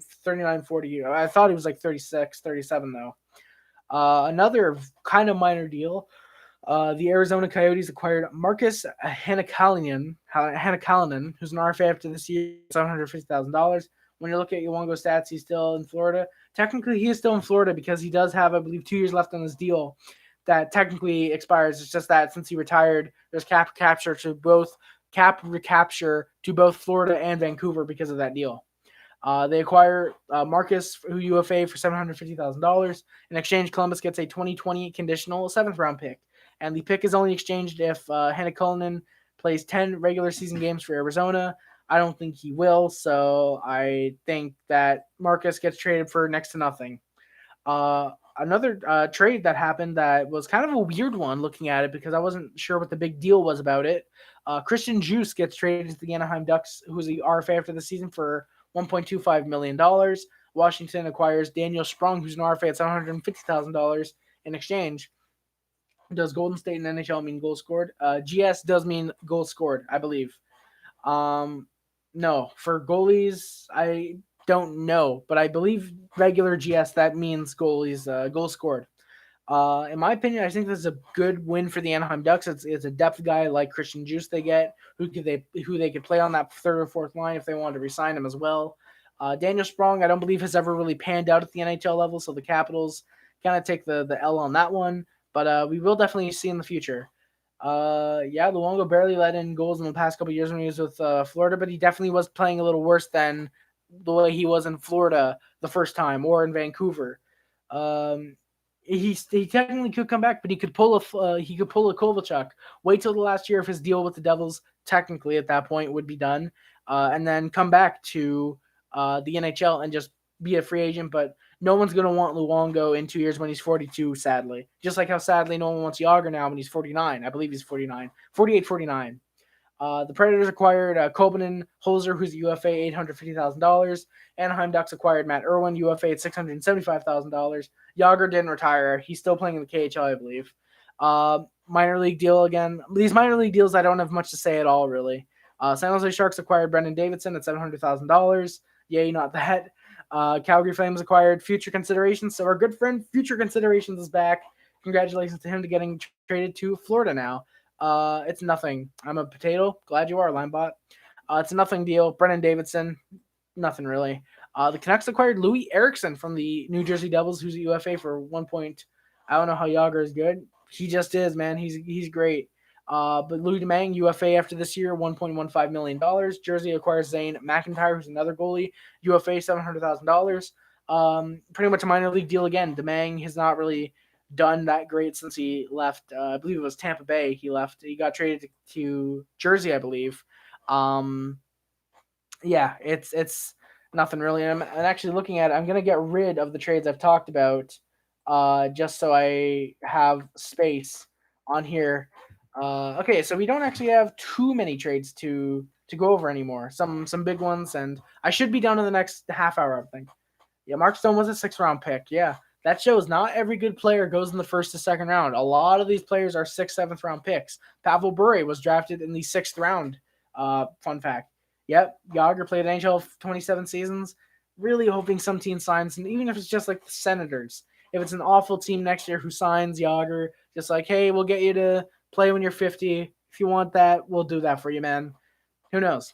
40. I thought he was like 36, 37, though. Another kind of minor deal. The Arizona Coyotes acquired Marcus Hanakainen, who's an RFA after this year, $750,000. When you look at Luongo stats, he's still in Florida. Technically, he is still in Florida because he does have, I believe, 2 years left on his deal that technically expires. It's just that since he retired, there's cap recapture to both Florida and Vancouver because of that deal. They acquire Marcus UFA for $750,000. In exchange, Columbus gets a 2020 conditional 7th-round pick. And the pick is only exchanged if Hanakainen plays 10 regular season games for Arizona. I don't think he will, so I think that Marcus gets traded for next to nothing. Another trade that happened that was kind of a weird one looking at it because I wasn't sure what the big deal was about it. Christian Djoos gets traded to the Anaheim Ducks, who's the RFA after the season, for $1.25 million. Washington acquires Daniel Sprong, who's an RFA at $750,000 in exchange. Does Golden State and NHL mean goal scored? GS does mean goal scored, I believe. No, for goalies, I don't know, but I believe regular GS that means goalies goal scored. In my opinion, I think this is a good win for the Anaheim Ducks. It's a depth guy like Christian Djoos they get, who they could play on that third or fourth line if they wanted to re-sign him as well. Daniel Sprong, I don't believe has ever really panned out at the NHL level, so the Capitals kind of take the L on that one. But we will definitely see in the future. Luongo barely let in goals in the past couple of years when he was with Florida, but he definitely was playing a little worse than the way he was in Florida the first time or in Vancouver. He technically could come back, but he could pull a Kovalchuk. Wait till the last year of his deal with the Devils. Technically, at that point, would be done, and then come back to the NHL and just be a free agent. But no one's going to want Luongo in 2 years when he's 42, sadly. Just like how sadly no one wants Jágr now when he's 49. I believe he's 49. 48, 49. The Predators acquired Kobanen Holzer, who's a UFA, $850,000. Anaheim Ducks acquired Matt Irwin, UFA at $675,000. Jágr didn't retire. He's still playing in the KHL, I believe. Minor league deal again. These minor league deals, I don't have much to say at all, really. San Jose Sharks acquired Brendan Davidson at $700,000. Yay, not that. Calgary Flames acquired Future Considerations. So our good friend Future Considerations is back. Congratulations to him to getting traded to Florida now. It's nothing. I'm a potato. Glad you are, Linebot. It's a nothing deal. Brendan Davidson, nothing really. The Canucks acquired Louis Eriksson from the New Jersey Devils, who's a UFA for 1 point. I don't know how Jágr is good. He just is, man. He's great. But Louis Domingue, UFA after this year, $1.15 million. Jersey acquires Zane McIntyre, who's another goalie, UFA $700,000. Pretty much a minor league deal again. Domingue has not really done that great since he left. I believe it was Tampa Bay. He left. He got traded to Jersey, I believe. It's nothing really. I'm actually looking at it. I'm gonna get rid of the trades I've talked about, just so I have space on here. Okay, so we don't actually have too many trades to go over anymore. Some big ones, and I should be done in the next half hour, I think. Yeah, Mark Stone was a 6th-round pick. Yeah, that shows not every good player goes in the 1st to 2nd round. A lot of these players are 6th, 7th-round picks. Pavel Bure was drafted in the 6th round. Fun fact. Yep, Jágr played NHL 27 seasons. Really hoping some team signs, and even if it's just like the Senators. If it's an awful team next year who signs Jágr, just like, hey, we'll get you to play when you're 50. If you want that, we'll do that for you, man. Who knows?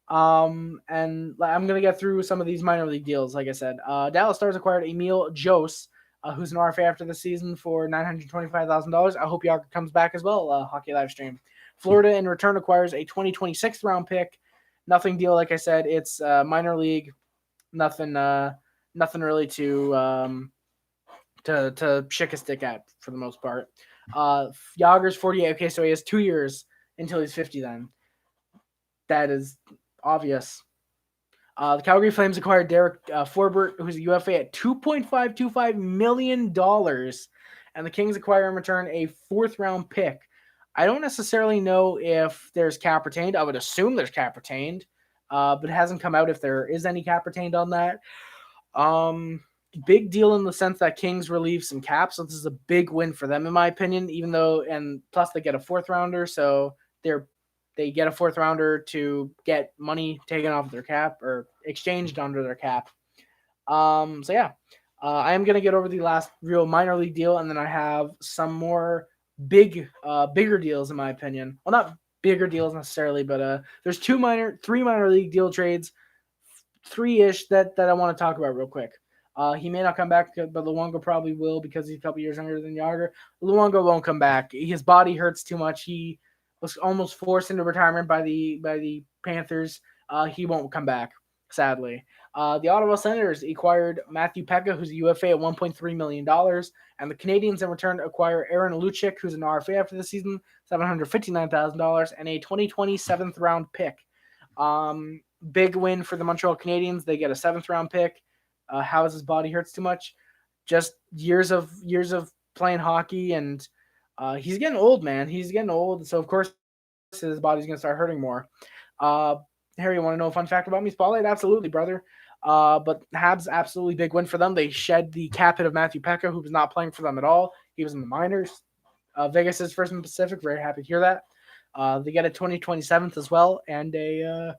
And I'm going to get through some of these minor league deals, like I said. Dallas Stars acquired Emil Jose, who's an RFA after the season for $925,000. I hope Jágr comes back as well, Hockey Live Stream. Florida, in return, acquires a 2026 round pick. Nothing deal, like I said. It's minor league. Nothing really to shake a stick at for the most part. Jágr's 48. Okay, so he has 2 years until he's 50 then. That is obvious. The Calgary Flames acquired Derek Forbert, who's a UFA at $2.525 million. And the Kings acquire in return a 4th-round pick. I don't necessarily know if there's cap retained. I would assume there's cap retained, but it hasn't come out if there is any cap retained on that. Big deal in the sense that Kings relieve some cap, so this is a big win for them in my opinion. Even though, and plus they get a 4th-rounder, so they get a 4th-rounder to get money taken off their cap or exchanged under their cap. I am gonna get over the last real minor league deal, and then I have some more bigger deals in my opinion. Well, not bigger deals necessarily, but there's three minor league deal trades, three-ish that I want to talk about real quick. He may not come back, but Luongo probably will because he's a couple years younger than Yager. Luongo won't come back. His body hurts too much. He was almost forced into retirement by the Panthers. He won't come back, sadly. The Ottawa Senators acquired Matthew Pekka, who's a UFA at $1.3 million, and the Canadiens in return acquire Aaron Lucic, who's an RFA after the season, $759,000, and a 2020 7th-round pick. Big win for the Montreal Canadiens. They get a 7th-round pick. How his body hurts too much? Just years of playing hockey, and he's getting old, man. He's getting old, so of course his body's gonna start hurting more. Harry, you want to know a fun fact about me? Spotlight? Absolutely, brother. But Habs, absolutely big win for them. They shed the cap hit of Matthew Pekka, who was not playing for them at all. He was in the minors. Vegas is first in the Pacific. Very happy to hear that. They get a 2027th as well, and a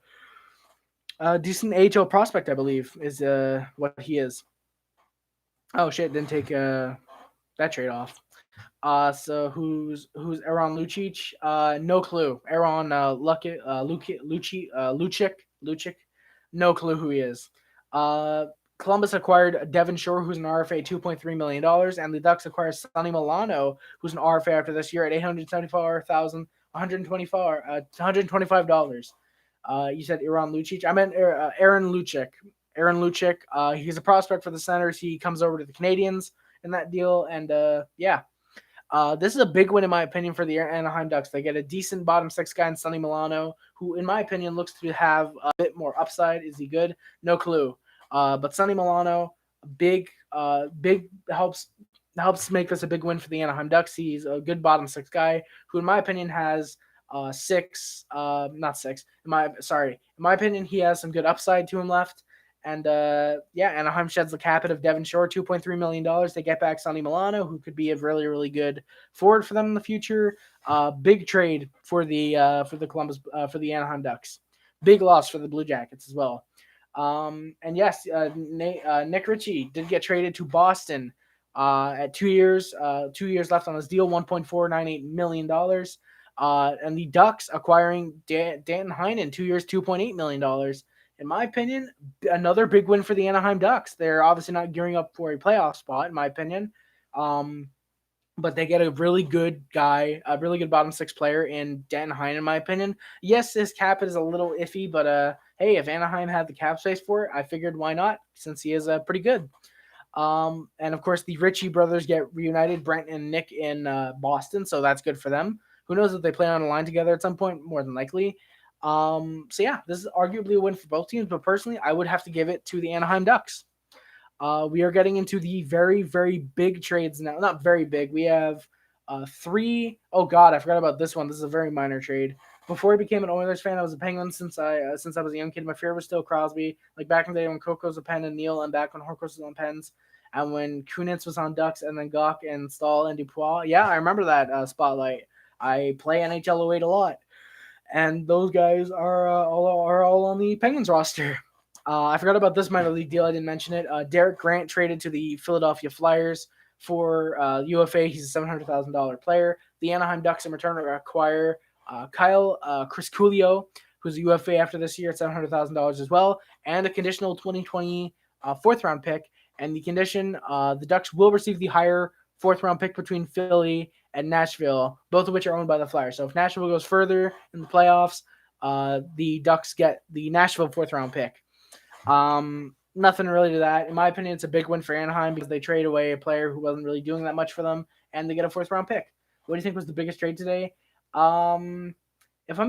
decent AHL prospect, I believe, is what he is. Oh shit! Didn't take that trade off. So who's Aaron Lucic? No clue. Aaron Lucic. No clue who he is. Columbus acquired Devin Shore, who's an RFA, $2.3 million, and the Ducks acquired Sonny Milano, who's an RFA after this year at $125. You said Aaron Lucic. I meant Aaron Lucic. Aaron Lucic. He's a prospect for the Senators. He comes over to the Canadiens in that deal, and yeah. This is a big win, in my opinion, for the Anaheim Ducks. They get a decent bottom six guy in Sonny Milano, who, in my opinion, looks to have a bit more upside. Is he good? No clue. But Sonny Milano, big helps make this a big win for the Anaheim Ducks. He's a good bottom six guy who, in my opinion, has not six. In my opinion, he has some good upside to him left. And Anaheim sheds the cap hit of Devin Shore, $2.3 million. They get back Sonny Milano, who could be a really, really good forward for them in the future. Big trade for the Anaheim Ducks. Big loss for the Blue Jackets as well. And yes, Nick Ritchie did get traded to Boston at 2 years. 2 years left on his deal, $1.498 million. And the Ducks acquiring Danton Heinen, 2 years, $2.8 million. In my opinion, another big win for the Anaheim Ducks. They're obviously not gearing up for a playoff spot, in my opinion. But they get a really good guy, a really good bottom six player in Danton Heinen, in my opinion. Yes, his cap is a little iffy, but hey, if Anaheim had the cap space for it, I figured why not, since he is pretty good. And of course, the Ritchie brothers get reunited, Brent and Nick in Boston, so that's good for them. Who knows if they play on a line together at some point? More than likely. So yeah, this is arguably a win for both teams, but personally, I would have to give it to the Anaheim Ducks. We are getting into the very, very big trades now. Not very big. We have three. Oh God, I forgot about this one. This is a very minor trade. Before I became an Oilers fan, I was a Penguin since I was a young kid. My favorite was still Crosby. Like back in the day when Coco was a Pen and Neal, and back when Horkos was on Pens, and when Kunitz was on Ducks, and then Gawk and Stahl and Dupois. Yeah, I remember that spotlight. I play NHL 08 a lot. And those guys are all on the Penguins roster. I forgot about this minor league deal. I didn't mention it. Derek Grant traded to the Philadelphia Flyers for UFA. He's a $700,000 player. The Anaheim Ducks in return acquire Kyle Crisculio, who's a UFA after this year at $700,000 as well, and a conditional 2020 4th-round pick. And the condition, the Ducks will receive the higher 4th-round pick between Philly and Nashville, both of which are owned by the Flyers. So if Nashville goes further in the playoffs, the Ducks get the Nashville 4th-round pick. Nothing really to that. In my opinion, it's a big win for Anaheim because they trade away a player who wasn't really doing that much for them, and they get a 4th-round pick. What do you think was the biggest trade today? If I'm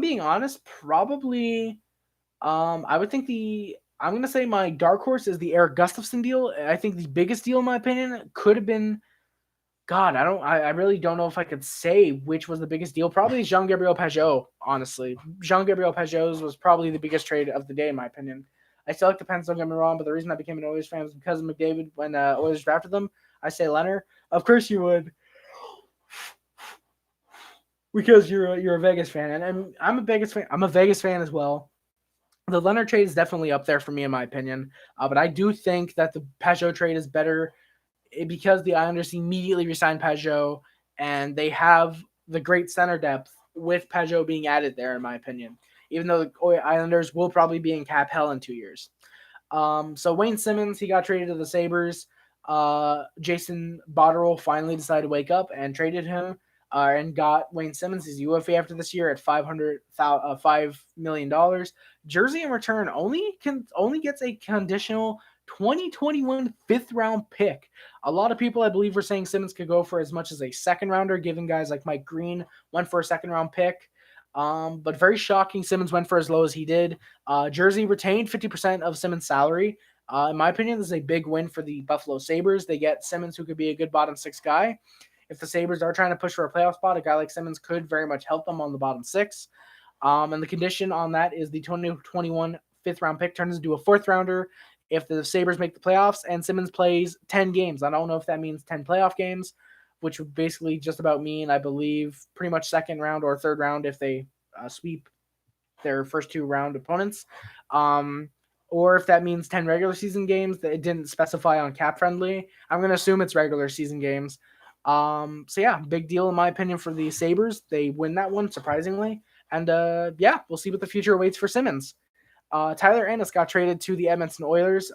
being honest, probably I would think I'm going to say my dark horse is the Erik Gustafsson deal. I think the biggest deal, in my opinion, could have been God, I really don't know if I could say which was the biggest deal. Probably Jean-Gabriel Pageau, honestly. Jean-Gabriel Pageau's was probably the biggest trade of the day, in my opinion. I still like the Pens, don't get me wrong, but the reason I became an Oilers fan was because of McDavid when Oilers drafted them. I say Lehner. Of course you would. Because you're a Vegas fan, and I'm a Vegas fan. I'm a Vegas fan as well. The Lehner trade is definitely up there for me, in my opinion. But I do think that the Pageau trade is better because the Islanders immediately resigned Pageau, and they have the great center depth with Pageau being added there, in my opinion. Even though the Islanders will probably be in cap hell in 2 years. So Wayne Simmonds, he got traded to the Sabres. Jason Botterill finally decided to wake up and traded him and got Wayne Simmonds his UFA after this year at $5 million. Jersey in return only gets a conditional 2021 fifth round pick. A lot of people, I believe, were saying Simmonds could go for as much as a second rounder, given guys like Mike Green went for a second round pick. But very shocking, Simmonds went for as low as he did. Jersey retained 50% of Simmonds' salary. In my opinion, this is a big win for the Buffalo Sabres. They get Simmonds, who could be a good bottom six guy. If the Sabres are trying to push for a playoff spot, a guy like Simmonds could very much help them on the bottom six. And the condition on that is the 2021 fifth round pick turns into a fourth rounder if the Sabres make the playoffs and Simmonds plays 10 games. I don't know if that means 10 playoff games, which would basically just about mean, I believe, pretty much second round or third round if they sweep their first two round opponents. Or if that means 10 regular season games that it didn't specify on Cap Friendly. I'm going to assume it's regular season games. So yeah, big deal in my opinion for the Sabres. They win that one, surprisingly. And yeah, we'll see what the future awaits for Simmonds. Tyler Ennis got traded to the Edmonton Oilers.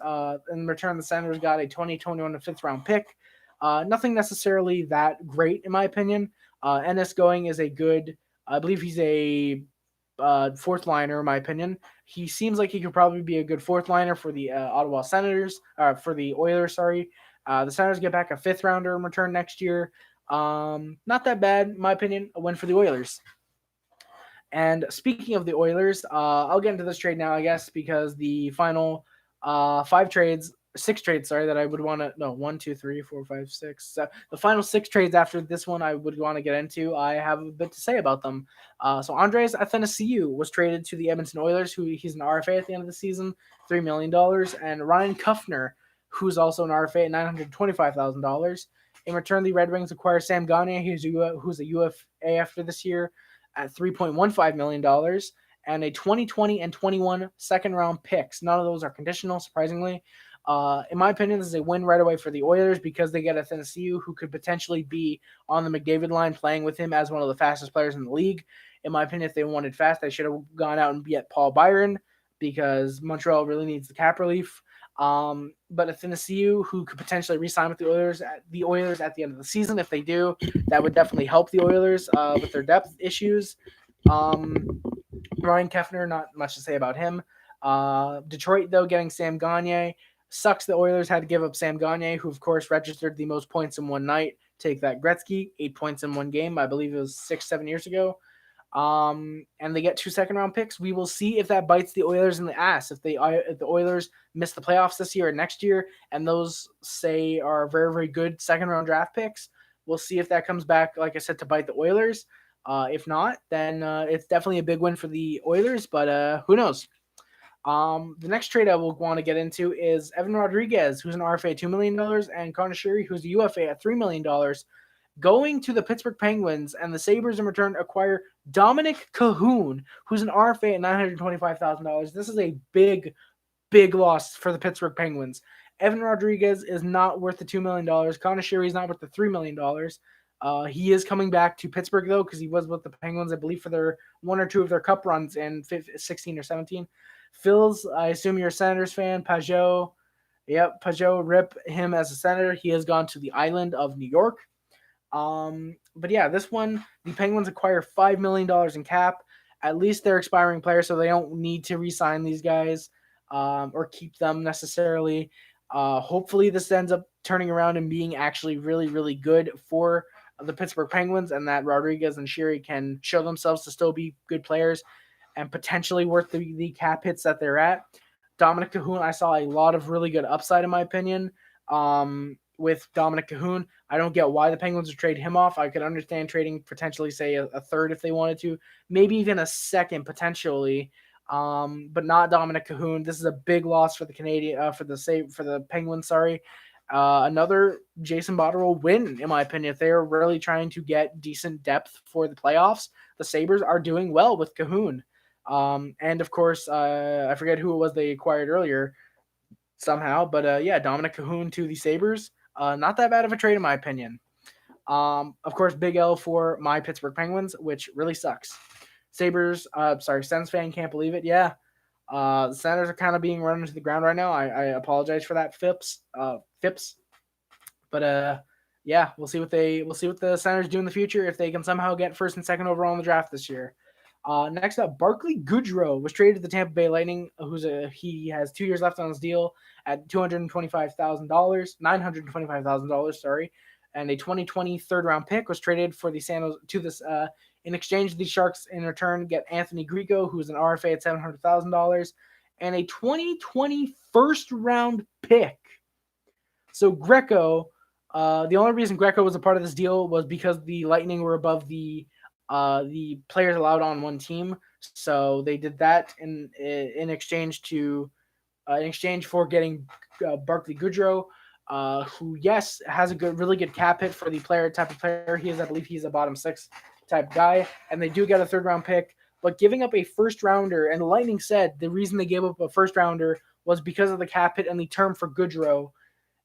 In return, the Senators got a 2021 fifth round pick. Nothing necessarily that great, in my opinion. Ennis going is a good, I believe he's a fourth liner, in my opinion. He seems like he could probably be a good fourth liner for the Ottawa Senators, for the Oilers, sorry. The Senators get back a fifth rounder in return next year. Not that bad, in my opinion. A win for the Oilers. And speaking of the Oilers, I'll get into this trade now, I guess, because the final six trades, that I would want to, no, 1, 2, 3, 4, 5, 6. The final six trades after this one I would want to get into, I have a bit to say about them. So Andreas Athanasiou was traded to the Edmonton Oilers, he's an RFA at the end of the season, $3 million, and Ryan Kuffner, who's also an RFA at $925,000. In return, the Red Wings acquire Sam Gagner, who's a UFA after this year, at $3.15 million, and a 2020 and 21 second round picks. None of those are conditional, surprisingly. In my opinion, this is a win right away for the Oilers because they get Athanasiou, who could potentially be on the McDavid line playing with him as one of the fastest players in the league. In my opinion, if they wanted fast, they should have gone out and get Paul Byron because Montreal really needs the cap relief. But Athanasiou, who could potentially re-sign with the Oilers at the end of the season, if they do, that would definitely help the Oilers with their depth issues. Ryan Kuffner, not much to say about him. Detroit, though, getting Sam Gagner. Sucks the Oilers had to give up Sam Gagner, who, of course, registered the most points in one night. Take that, Gretzky, 8 points in one game. I believe it was 6-7 years ago. And they get 2 second-round picks. We will see if that bites the Oilers in the ass. If the Oilers miss the playoffs this year or next year, and those, say, are very, very good second-round draft picks, we'll see if that comes back, like I said, to bite the Oilers. If not, then it's definitely a big win for the Oilers, but who knows? The next trade I will want to get into is Evan Rodriguez, who's an RFA at $2 million, and Kahnawake, who's a UFA at $3 million, going to the Pittsburgh Penguins, and the Sabres in return acquire Dominic Cahoon, who's an RFA at $925,000. This is a big, big loss for the Pittsburgh Penguins. Evan Rodriguez is not worth the $2 million. Kahnawake is not worth the $3 million. He is coming back to Pittsburgh, though, because he was with the Penguins, I believe, for their one or two of their cup runs in 16 or 17. Phil's, I assume you're a Senators fan. Pageau. Yep, Pageau, rip him as a Senator. He has gone to the island of New York. But yeah, this one, the Penguins acquire $5 million in cap. At least they're expiring players, so they don't need to re-sign these guys or keep them necessarily. Hopefully this ends up turning around and being actually really, really good for the Pittsburgh Penguins, and that Rodriguez and Skjei can show themselves to still be good players and potentially worth the cap hits that they're at. Dominic Cahoon, I saw a lot of really good upside, in my opinion, with Dominic Cahoon. I don't get why the Penguins would trade him off. I could understand trading potentially, say, a third if they wanted to, maybe even a second potentially, but not Dominic Cahoon. This is a big loss for the for the Penguins. Sorry. Another Jason Botterill win, in my opinion. If they're really trying to get decent depth for the playoffs, the Sabres are doing well with Cahoon. And of course, I forget who it was they acquired earlier somehow, but yeah, Dominic Cahoon to the Sabres. Not that bad of a trade, in my opinion. Of course, big L for my Pittsburgh Penguins, which really sucks. Sens fan can't believe it. Yeah, the Senators are kind of being run into the ground right now. I apologize for that, Phipps. But yeah, we'll see what the Senators do in the future if they can somehow get first and second overall in the draft this year. Next up, Barclay Goodrow was traded to the Tampa Bay Lightning. He has 2 years left on his deal at $925,000, sorry, and a 2020 third round pick was traded for the San Jose to this. In exchange, the Sharks in return get Anthony Grieco, who's an RFA at $700,000, and a 2020 first round pick. So Greco, the only reason Greco was a part of this deal was because the Lightning were above the players allowed on one team. So they did that in exchange for getting Barclay Goodrow, who yes has a really good cap hit for the type of player he is. I believe he's a bottom six type guy, and they do get a third round pick. But giving up a first rounder, and the Lightning said the reason they gave up a first rounder was because of the cap hit and the term for Goodrow.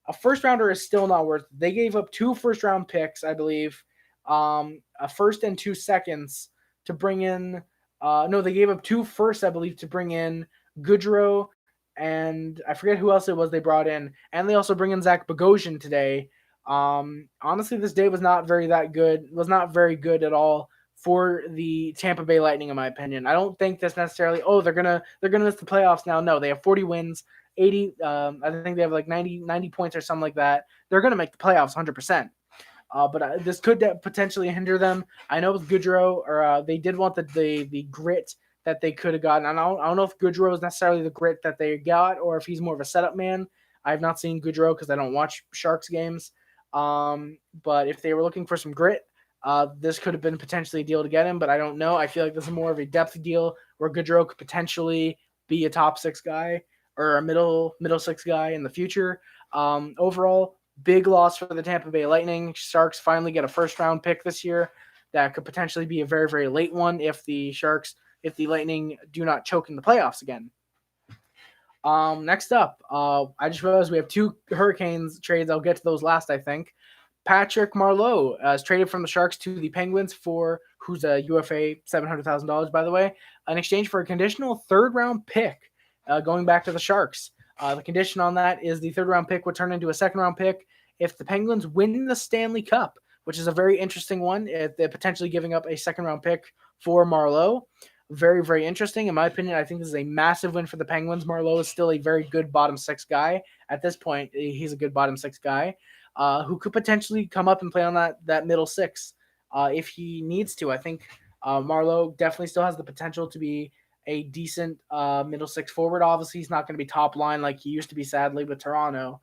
A first rounder is still not worth it. They gave up 2 first round picks, I believe, a first and 2 seconds to bring in. They gave up 2 firsts, I believe, to bring in Goodrow, and I forget who else it was they brought in. And they also bring in Zach Bogosian today. Honestly, this day was not very good at all for the Tampa Bay Lightning, in my opinion. I don't think this necessarily. Oh, they're gonna miss the playoffs now. No, they have 40 wins. 80, I think they have like 90 points or something like that. They're going to make the playoffs 100%. But this could potentially hinder them. I know with Goodrow, they did want the grit that they could have gotten. I don't know if Goodrow is necessarily the grit that they got or if he's more of a setup man. I have not seen Goodrow because I don't watch Sharks games. But if they were looking for some grit, this could have been potentially a deal to get him, but I don't know. I feel like this is more of a depth deal where Goodrow could potentially be a top 6 guy or a middle 6 guy in the future. Overall, big loss for the Tampa Bay Lightning. Sharks finally get a first round pick this year that could potentially be a very, very late one if the Lightning do not choke in the playoffs again. Next up, I just realized we have 2 Hurricanes trades. I'll get to those last, I think. Patrick Marleau is traded from the Sharks to the Penguins who's a UFA, $700,000, by the way, in exchange for a conditional third round pick. Going back to the Sharks. The condition on that is the third round pick would turn into a second round pick if the Penguins win the Stanley Cup, which is a very interesting one. They're potentially giving up a second round pick for Marleau. Very, very interesting. In my opinion, I think this is a massive win for the Penguins. Marleau is still a very good bottom 6 guy. At this point, he's a good bottom 6 guy who could potentially come up and play on that middle 6 if he needs to. I think Marleau definitely still has the potential to be a decent middle 6 forward. Obviously, he's not going to be top line like he used to be, sadly, with Toronto.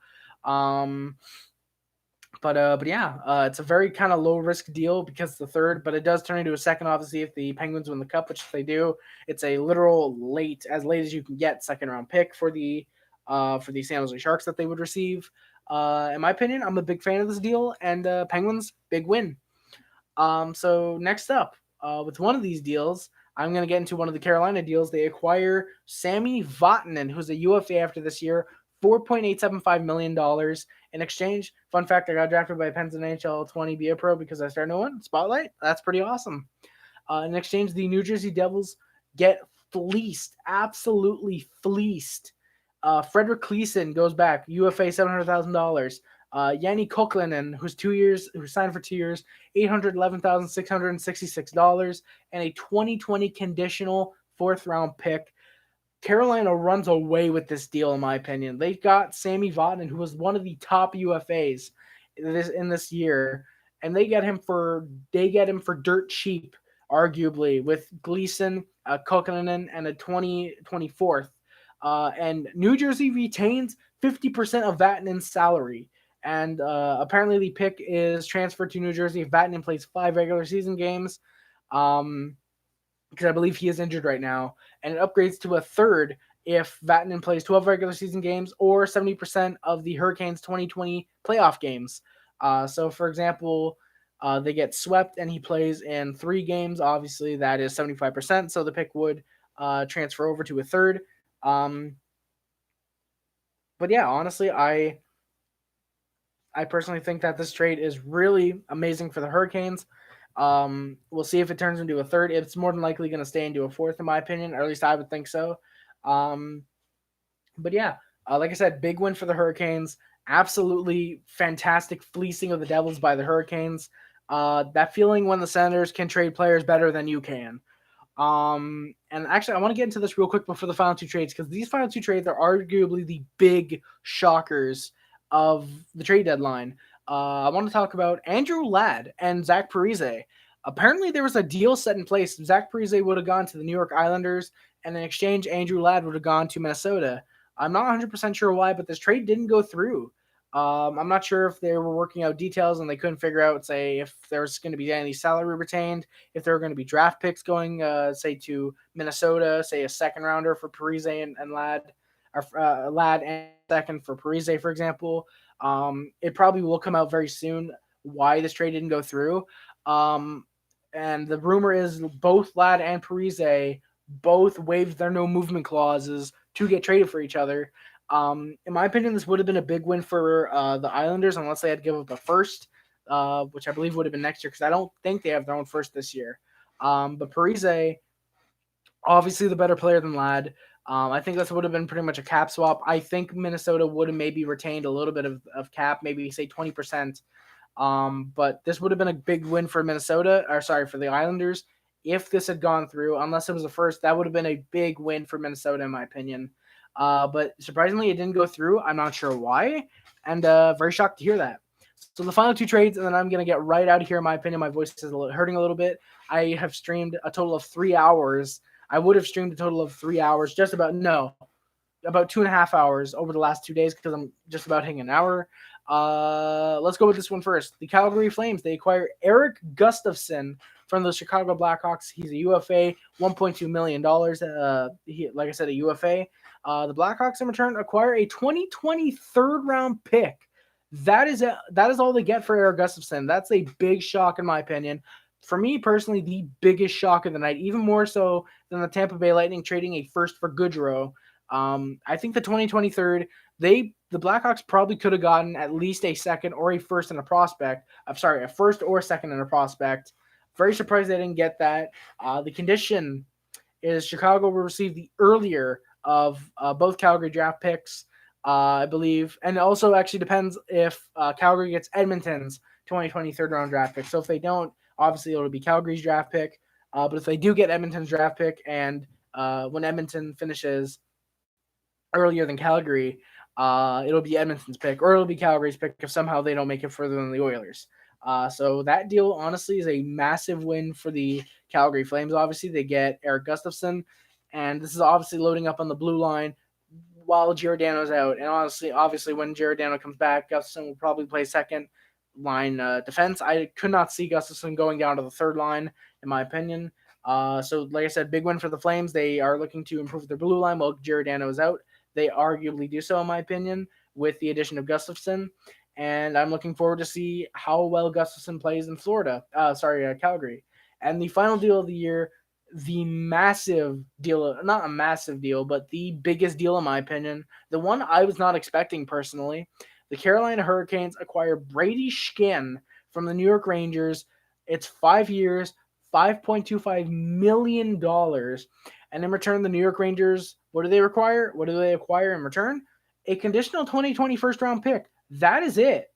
But yeah, it's a very kind of low risk deal because the third, but it does turn into a second. Obviously, if the Penguins win the cup, which they do, it's a literal as late as you can get second round pick for the San Jose Sharks that they would receive. In my opinion, I'm a big fan of this deal, and Penguins big win. So next up, with one of these deals, I'm going to get into one of the Carolina deals. They acquire Sami Vatanen, who's a UFA after this year, $4.875 million in exchange. Fun fact, I got drafted by Pens in NHL 20 Be a Pro because I started one. Spotlight. That's pretty awesome. In exchange, the New Jersey Devils get fleeced, absolutely fleeced. Frederick Kleeson goes back, UFA $700,000. Yanni Koklinen, who signed for 2 years, $811,666, and a 2020 conditional 4th round pick. Carolina runs away with this deal, in my opinion. They got Sami Vatanen, who was one of the top UFAs in this year, and they get him for dirt cheap, arguably, with Gleason, Kokkinen, and a 2024th. And New Jersey retains 50% of Vatanen's salary. And apparently the pick is transferred to New Jersey if Vatanen plays 5 regular season games. Because I believe he is injured right now, and it upgrades to a third if Vatanen plays 12 regular season games or 70% of the Hurricanes 2020 playoff games. So, for example, they get swept and he plays in 3 games. Obviously, that is 75%, so the pick would transfer over to a third. But yeah, honestly, I I personally think that this trade is really amazing for the Hurricanes. We'll see if it turns into a third. It's more than likely going to stay into a fourth, in my opinion, or at least I would think so. Um, but yeah, like I said, big win for the Hurricanes. Absolutely fantastic fleecing of the Devils by the Hurricanes. That feeling when the Senators can trade players better than you can. And actually, I want to get into this real quick before the final two trades, because these final two trades are arguably the big shockers of the trade deadline. I want to talk about Andrew Ladd and Zach Parise. Apparently, there was a deal set in place. Zach Parise would have gone to the New York Islanders, and in exchange, Andrew Ladd would have gone to Minnesota. I'm not 100% sure why, but this trade didn't go through. I'm not sure if they were working out details and they couldn't figure out, say, if there was going to be any salary retained, if there were going to be draft picks going, say, to Minnesota, say a second rounder for Parise and Ladd, or Ladd and second for Parise, for example. It probably will come out very soon why this trade didn't go through. And the rumor is both Ladd and Parise both waived their no movement clauses to get traded for each other. In my opinion, this would have been a big win for the Islanders unless they had to give up a first, which I believe would have been next year because I don't think they have their own first this year. But Parise, obviously the better player than Ladd. I think this would have been pretty much a cap swap. I think Minnesota would have maybe retained a little bit of cap, maybe say 20%. But this would have been a big win for Minnesota, or sorry, for the Islanders. If this had gone through, unless it was the first, that would have been a big win for Minnesota, in my opinion. But surprisingly, it didn't go through. I'm not sure why, and very shocked to hear that. So the final two trades, and then I'm going to get right out of here. In my opinion, my voice is hurting a little bit. I have streamed a total of 3 hours. I would have streamed a total of 3 hours, about 2.5 hours over the last 2 days because I'm just about hitting an hour. Let's go with this one first. The Calgary Flames, they acquire Erik Gustafsson from the Chicago Blackhawks. He's a UFA, $1.2 million. Like I said, a UFA. The Blackhawks in return acquire a 2020 third-round pick. That is all they get for Erik Gustafsson. That's a big shock in my opinion. For me personally, the biggest shock of the night, even more so than the Tampa Bay Lightning trading a first for Goodrow. I think the 2023, the Blackhawks probably could have gotten at least a second or a first and a prospect. I'm sorry, a first or a second and a prospect. Very surprised they didn't get that. The condition is Chicago will receive the earlier of both Calgary draft picks, I believe. And it also actually depends if Calgary gets Edmonton's 2020 third round draft pick. So if they don't, obviously it'll be Calgary's draft pick. But if they do get Edmonton's draft pick and when Edmonton finishes earlier than Calgary, it'll be Edmonton's pick or it'll be Calgary's pick if somehow they don't make it further than the Oilers. So that deal, honestly, is a massive win for the Calgary Flames. Obviously, they get Erik Gustafsson, and this is obviously loading up on the blue line while Giordano's out. And obviously, when Giordano comes back, Gustafsson will probably play second line defense. I could not see Gustafsson going down to the third line, in my opinion. So, like I said, big win for the Flames. They are looking to improve their blue line while Giordano is out. They arguably do so, in my opinion, with the addition of Gustafsson. And I'm looking forward to see how well Gustafsson plays in Calgary. And the final deal of the year, the massive deal, not a massive deal, but the biggest deal in my opinion, the one I was not expecting personally. The Carolina Hurricanes acquire Brady Skjei from the New York Rangers. It's 5 years, $5.25 million. And in return, the New York Rangers, what do they require? What do they acquire in return? A conditional 2020 first round pick. That is it.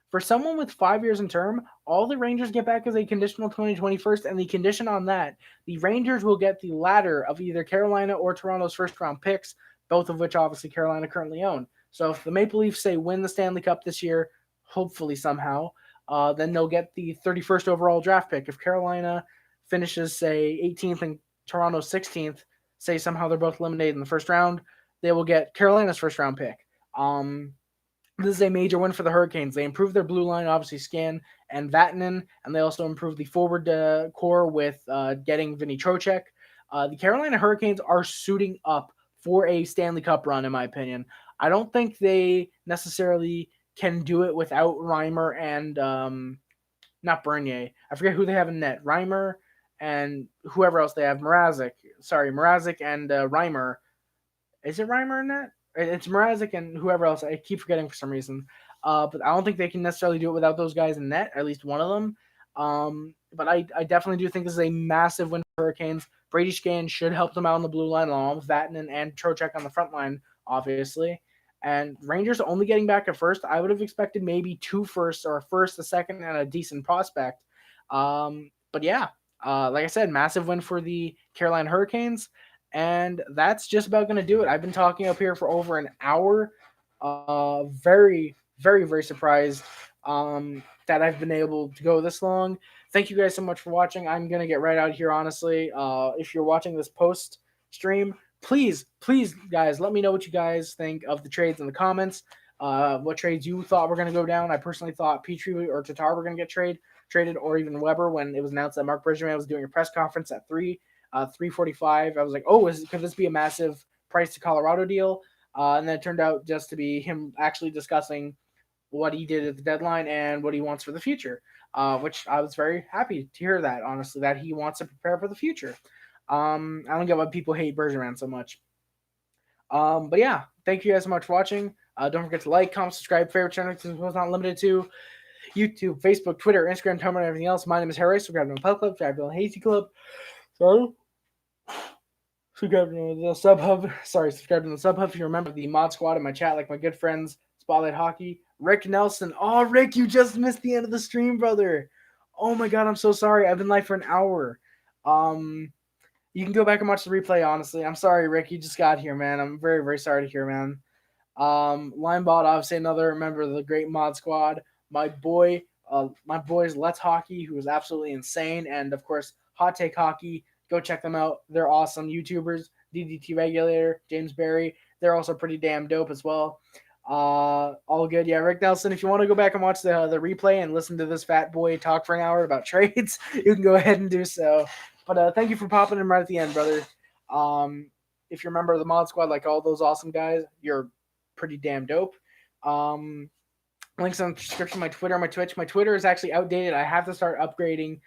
For someone with 5 years in term, all the Rangers get back is a conditional 2020 first, and the condition on that, the Rangers will get the latter of either Carolina or Toronto's first round picks, both of which obviously Carolina currently own. So if the Maple Leafs say win the Stanley Cup this year, hopefully somehow, then they'll get the 31st overall draft pick. If Carolina finishes, say, 18th and Toronto 16th, say somehow they're both eliminated in the first round, they will get Carolina's first round pick. This is a major win for the Hurricanes. They improved their blue line, obviously Skjei and Vatanen, and they also improved the forward core with getting Vinny Trocheck. The Carolina Hurricanes are suiting up for a Stanley Cup run, in my opinion. I don't think they necessarily can do it without Reimer and not Bernier. I forget who they have in net. Reimer and whoever else they have. Mrazek and Reimer. Is it Reimer in net? It's Mrazek and whoever else. I keep forgetting for some reason. but I don't think they can necessarily do it without those guys in net, at least one of them. But I definitely do think this is a massive win for Hurricanes. Brady Skjei should help them out on the blue line, along with Vatanen and Trocheck on the front line, obviously. And Rangers only getting back at first. I would have expected maybe 2 firsts, or a first, a second, and a decent prospect. But yeah, like I said, massive win for the Carolina Hurricanes. And that's just about going to do it. I've been talking up here for over an hour. Very, very, very surprised that I've been able to go this long. Thank you guys so much for watching. I'm going to get right out of here, honestly. If you're watching this post stream, please, guys, let me know what you guys think of the trades in the comments. What trades you thought were going to go down. I personally thought Petrie or Tatar were going to get traded, or even Weber, when it was announced that Mark Bridgman was doing a press conference at 3:45. I was like, oh, could this be a massive price to Colorado deal? And then it turned out just to be him actually discussing what he did at the deadline and what he wants for the future, which I was very happy to hear that, honestly, that he wants to prepare for the future. I don't get why people hate Bergevin so much. But yeah, thank you guys so much for watching. Don't forget to like, comment, subscribe, favorite channel, because it's not limited to YouTube, Facebook, Twitter, Instagram, Tumblr, and everything else. My name is Harry. Subscribe to my Pub Club, subscribe to the Hazy Club. Subscribe to the Sub Hub. Subscribe to the Sub Hub if you remember the mod squad in my chat, like my good friends, Spotlight Hockey, Rick Nelson. Oh, Rick, you just missed the end of the stream, brother. Oh my god, I'm so sorry. I've been live for an hour. You can go back and watch the replay, honestly. I'm sorry, Rick. You just got here, man. I'm very, very sorry to hear, man. Linebot, obviously another member of the great mod squad. My boys Let's Hockey, who is absolutely insane, and of course Hot Take Hockey. Go check them out. They're awesome YouTubers. DDT Regulator, James Barry. They're also pretty damn dope as well. All good. Yeah, Rick Nelson, if you want to go back and watch the replay and listen to this fat boy talk for an hour about trades, you can go ahead and do so. But thank you for popping in right at the end, brother. If you're a member of the mod squad, like all those awesome guys, you're pretty damn dope. Links in the description, my Twitter, my Twitch. My Twitter is actually outdated. I have to start updating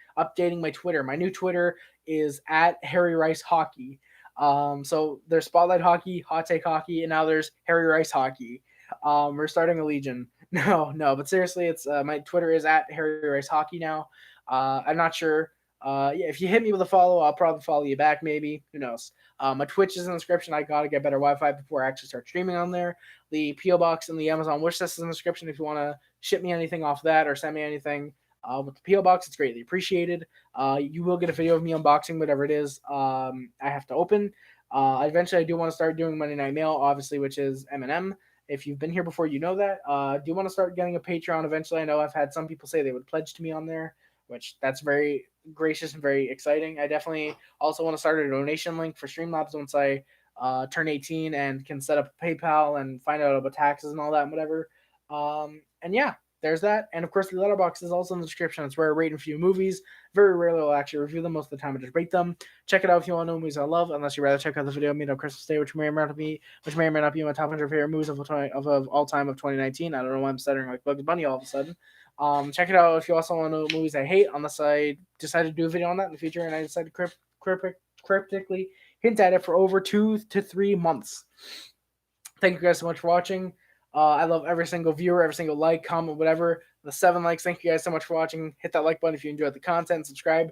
my Twitter. My new Twitter is at Harry Rice Hockey. So there's Spotlight Hockey, Hot Take Hockey, and now there's Harry Rice Hockey. We're starting a legion. No, but seriously, it's my Twitter is at Harry Rice Hockey now. I'm not sure. Yeah, if you hit me with a follow, I'll probably follow you back, maybe. Who knows? My Twitch is in the description. I gotta get better Wi-Fi before I actually start streaming on there. The P.O. Box and the Amazon wish list is in the description if you want to ship me anything off that or send me anything with the P.O. Box. It's greatly appreciated. You will get a video of me unboxing whatever it is I have to open. Eventually, I do want to start doing Monday Night Mail, obviously, which is M&M. If you've been here before, you know that. I do want to start getting a Patreon eventually. I know I've had some people say they would pledge to me on there, which that's very gracious and very exciting. I definitely also want to start a donation link for Streamlabs once I turn 18 and can set up PayPal and find out about taxes and all that and whatever. And yeah, there's that. And of course, the letterbox is also in the description. It's where I rate and review movies. Very rarely will I actually review them. Most of the time I just rate them. Check it out if you want to know movies I love, unless you'd rather check out the video of me on Christmas Day, which may or may not be my top 100 favorite movies of all time of 2019. I don't know why I'm stuttering like Bugs Bunny all of a sudden. Check it out if you also want to know movies I hate, unless I decide to do a video on that in the future and I decide to cryptically hint at it for over 2 to 3 months. Thank you guys so much for watching. I love every single viewer, every single like, comment, whatever. The 7 likes, thank you guys so much for watching. Hit that like button if you enjoyed the content. Subscribe.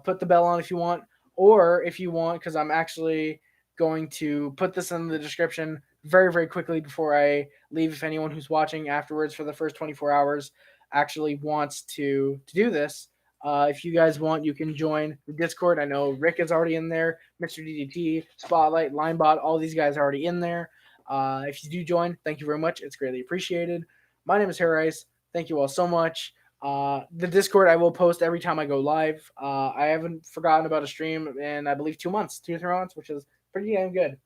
Put the bell on if you want. Or if you want, because I'm actually going to put this in the description very, very quickly before I leave. If anyone who's watching afterwards for the first 24 hours actually wants to do this, if you guys want, you can join the Discord. I know Rick is already in there. Mr. DDT, Spotlight, Linebot, all these guys are already in there. If you do join, thank you very much. It's greatly appreciated. My name is Harry Rice. Thank you all so much. The Discord I will post every time I go live. I haven't forgotten about a stream in, I believe, 2 months, 2 to 3 months, which is pretty damn good.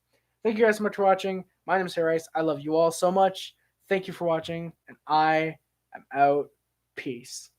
Thank you guys so much for watching. My name is Harry Rice. I love you all so much. Thank you for watching, and I am out. Peace.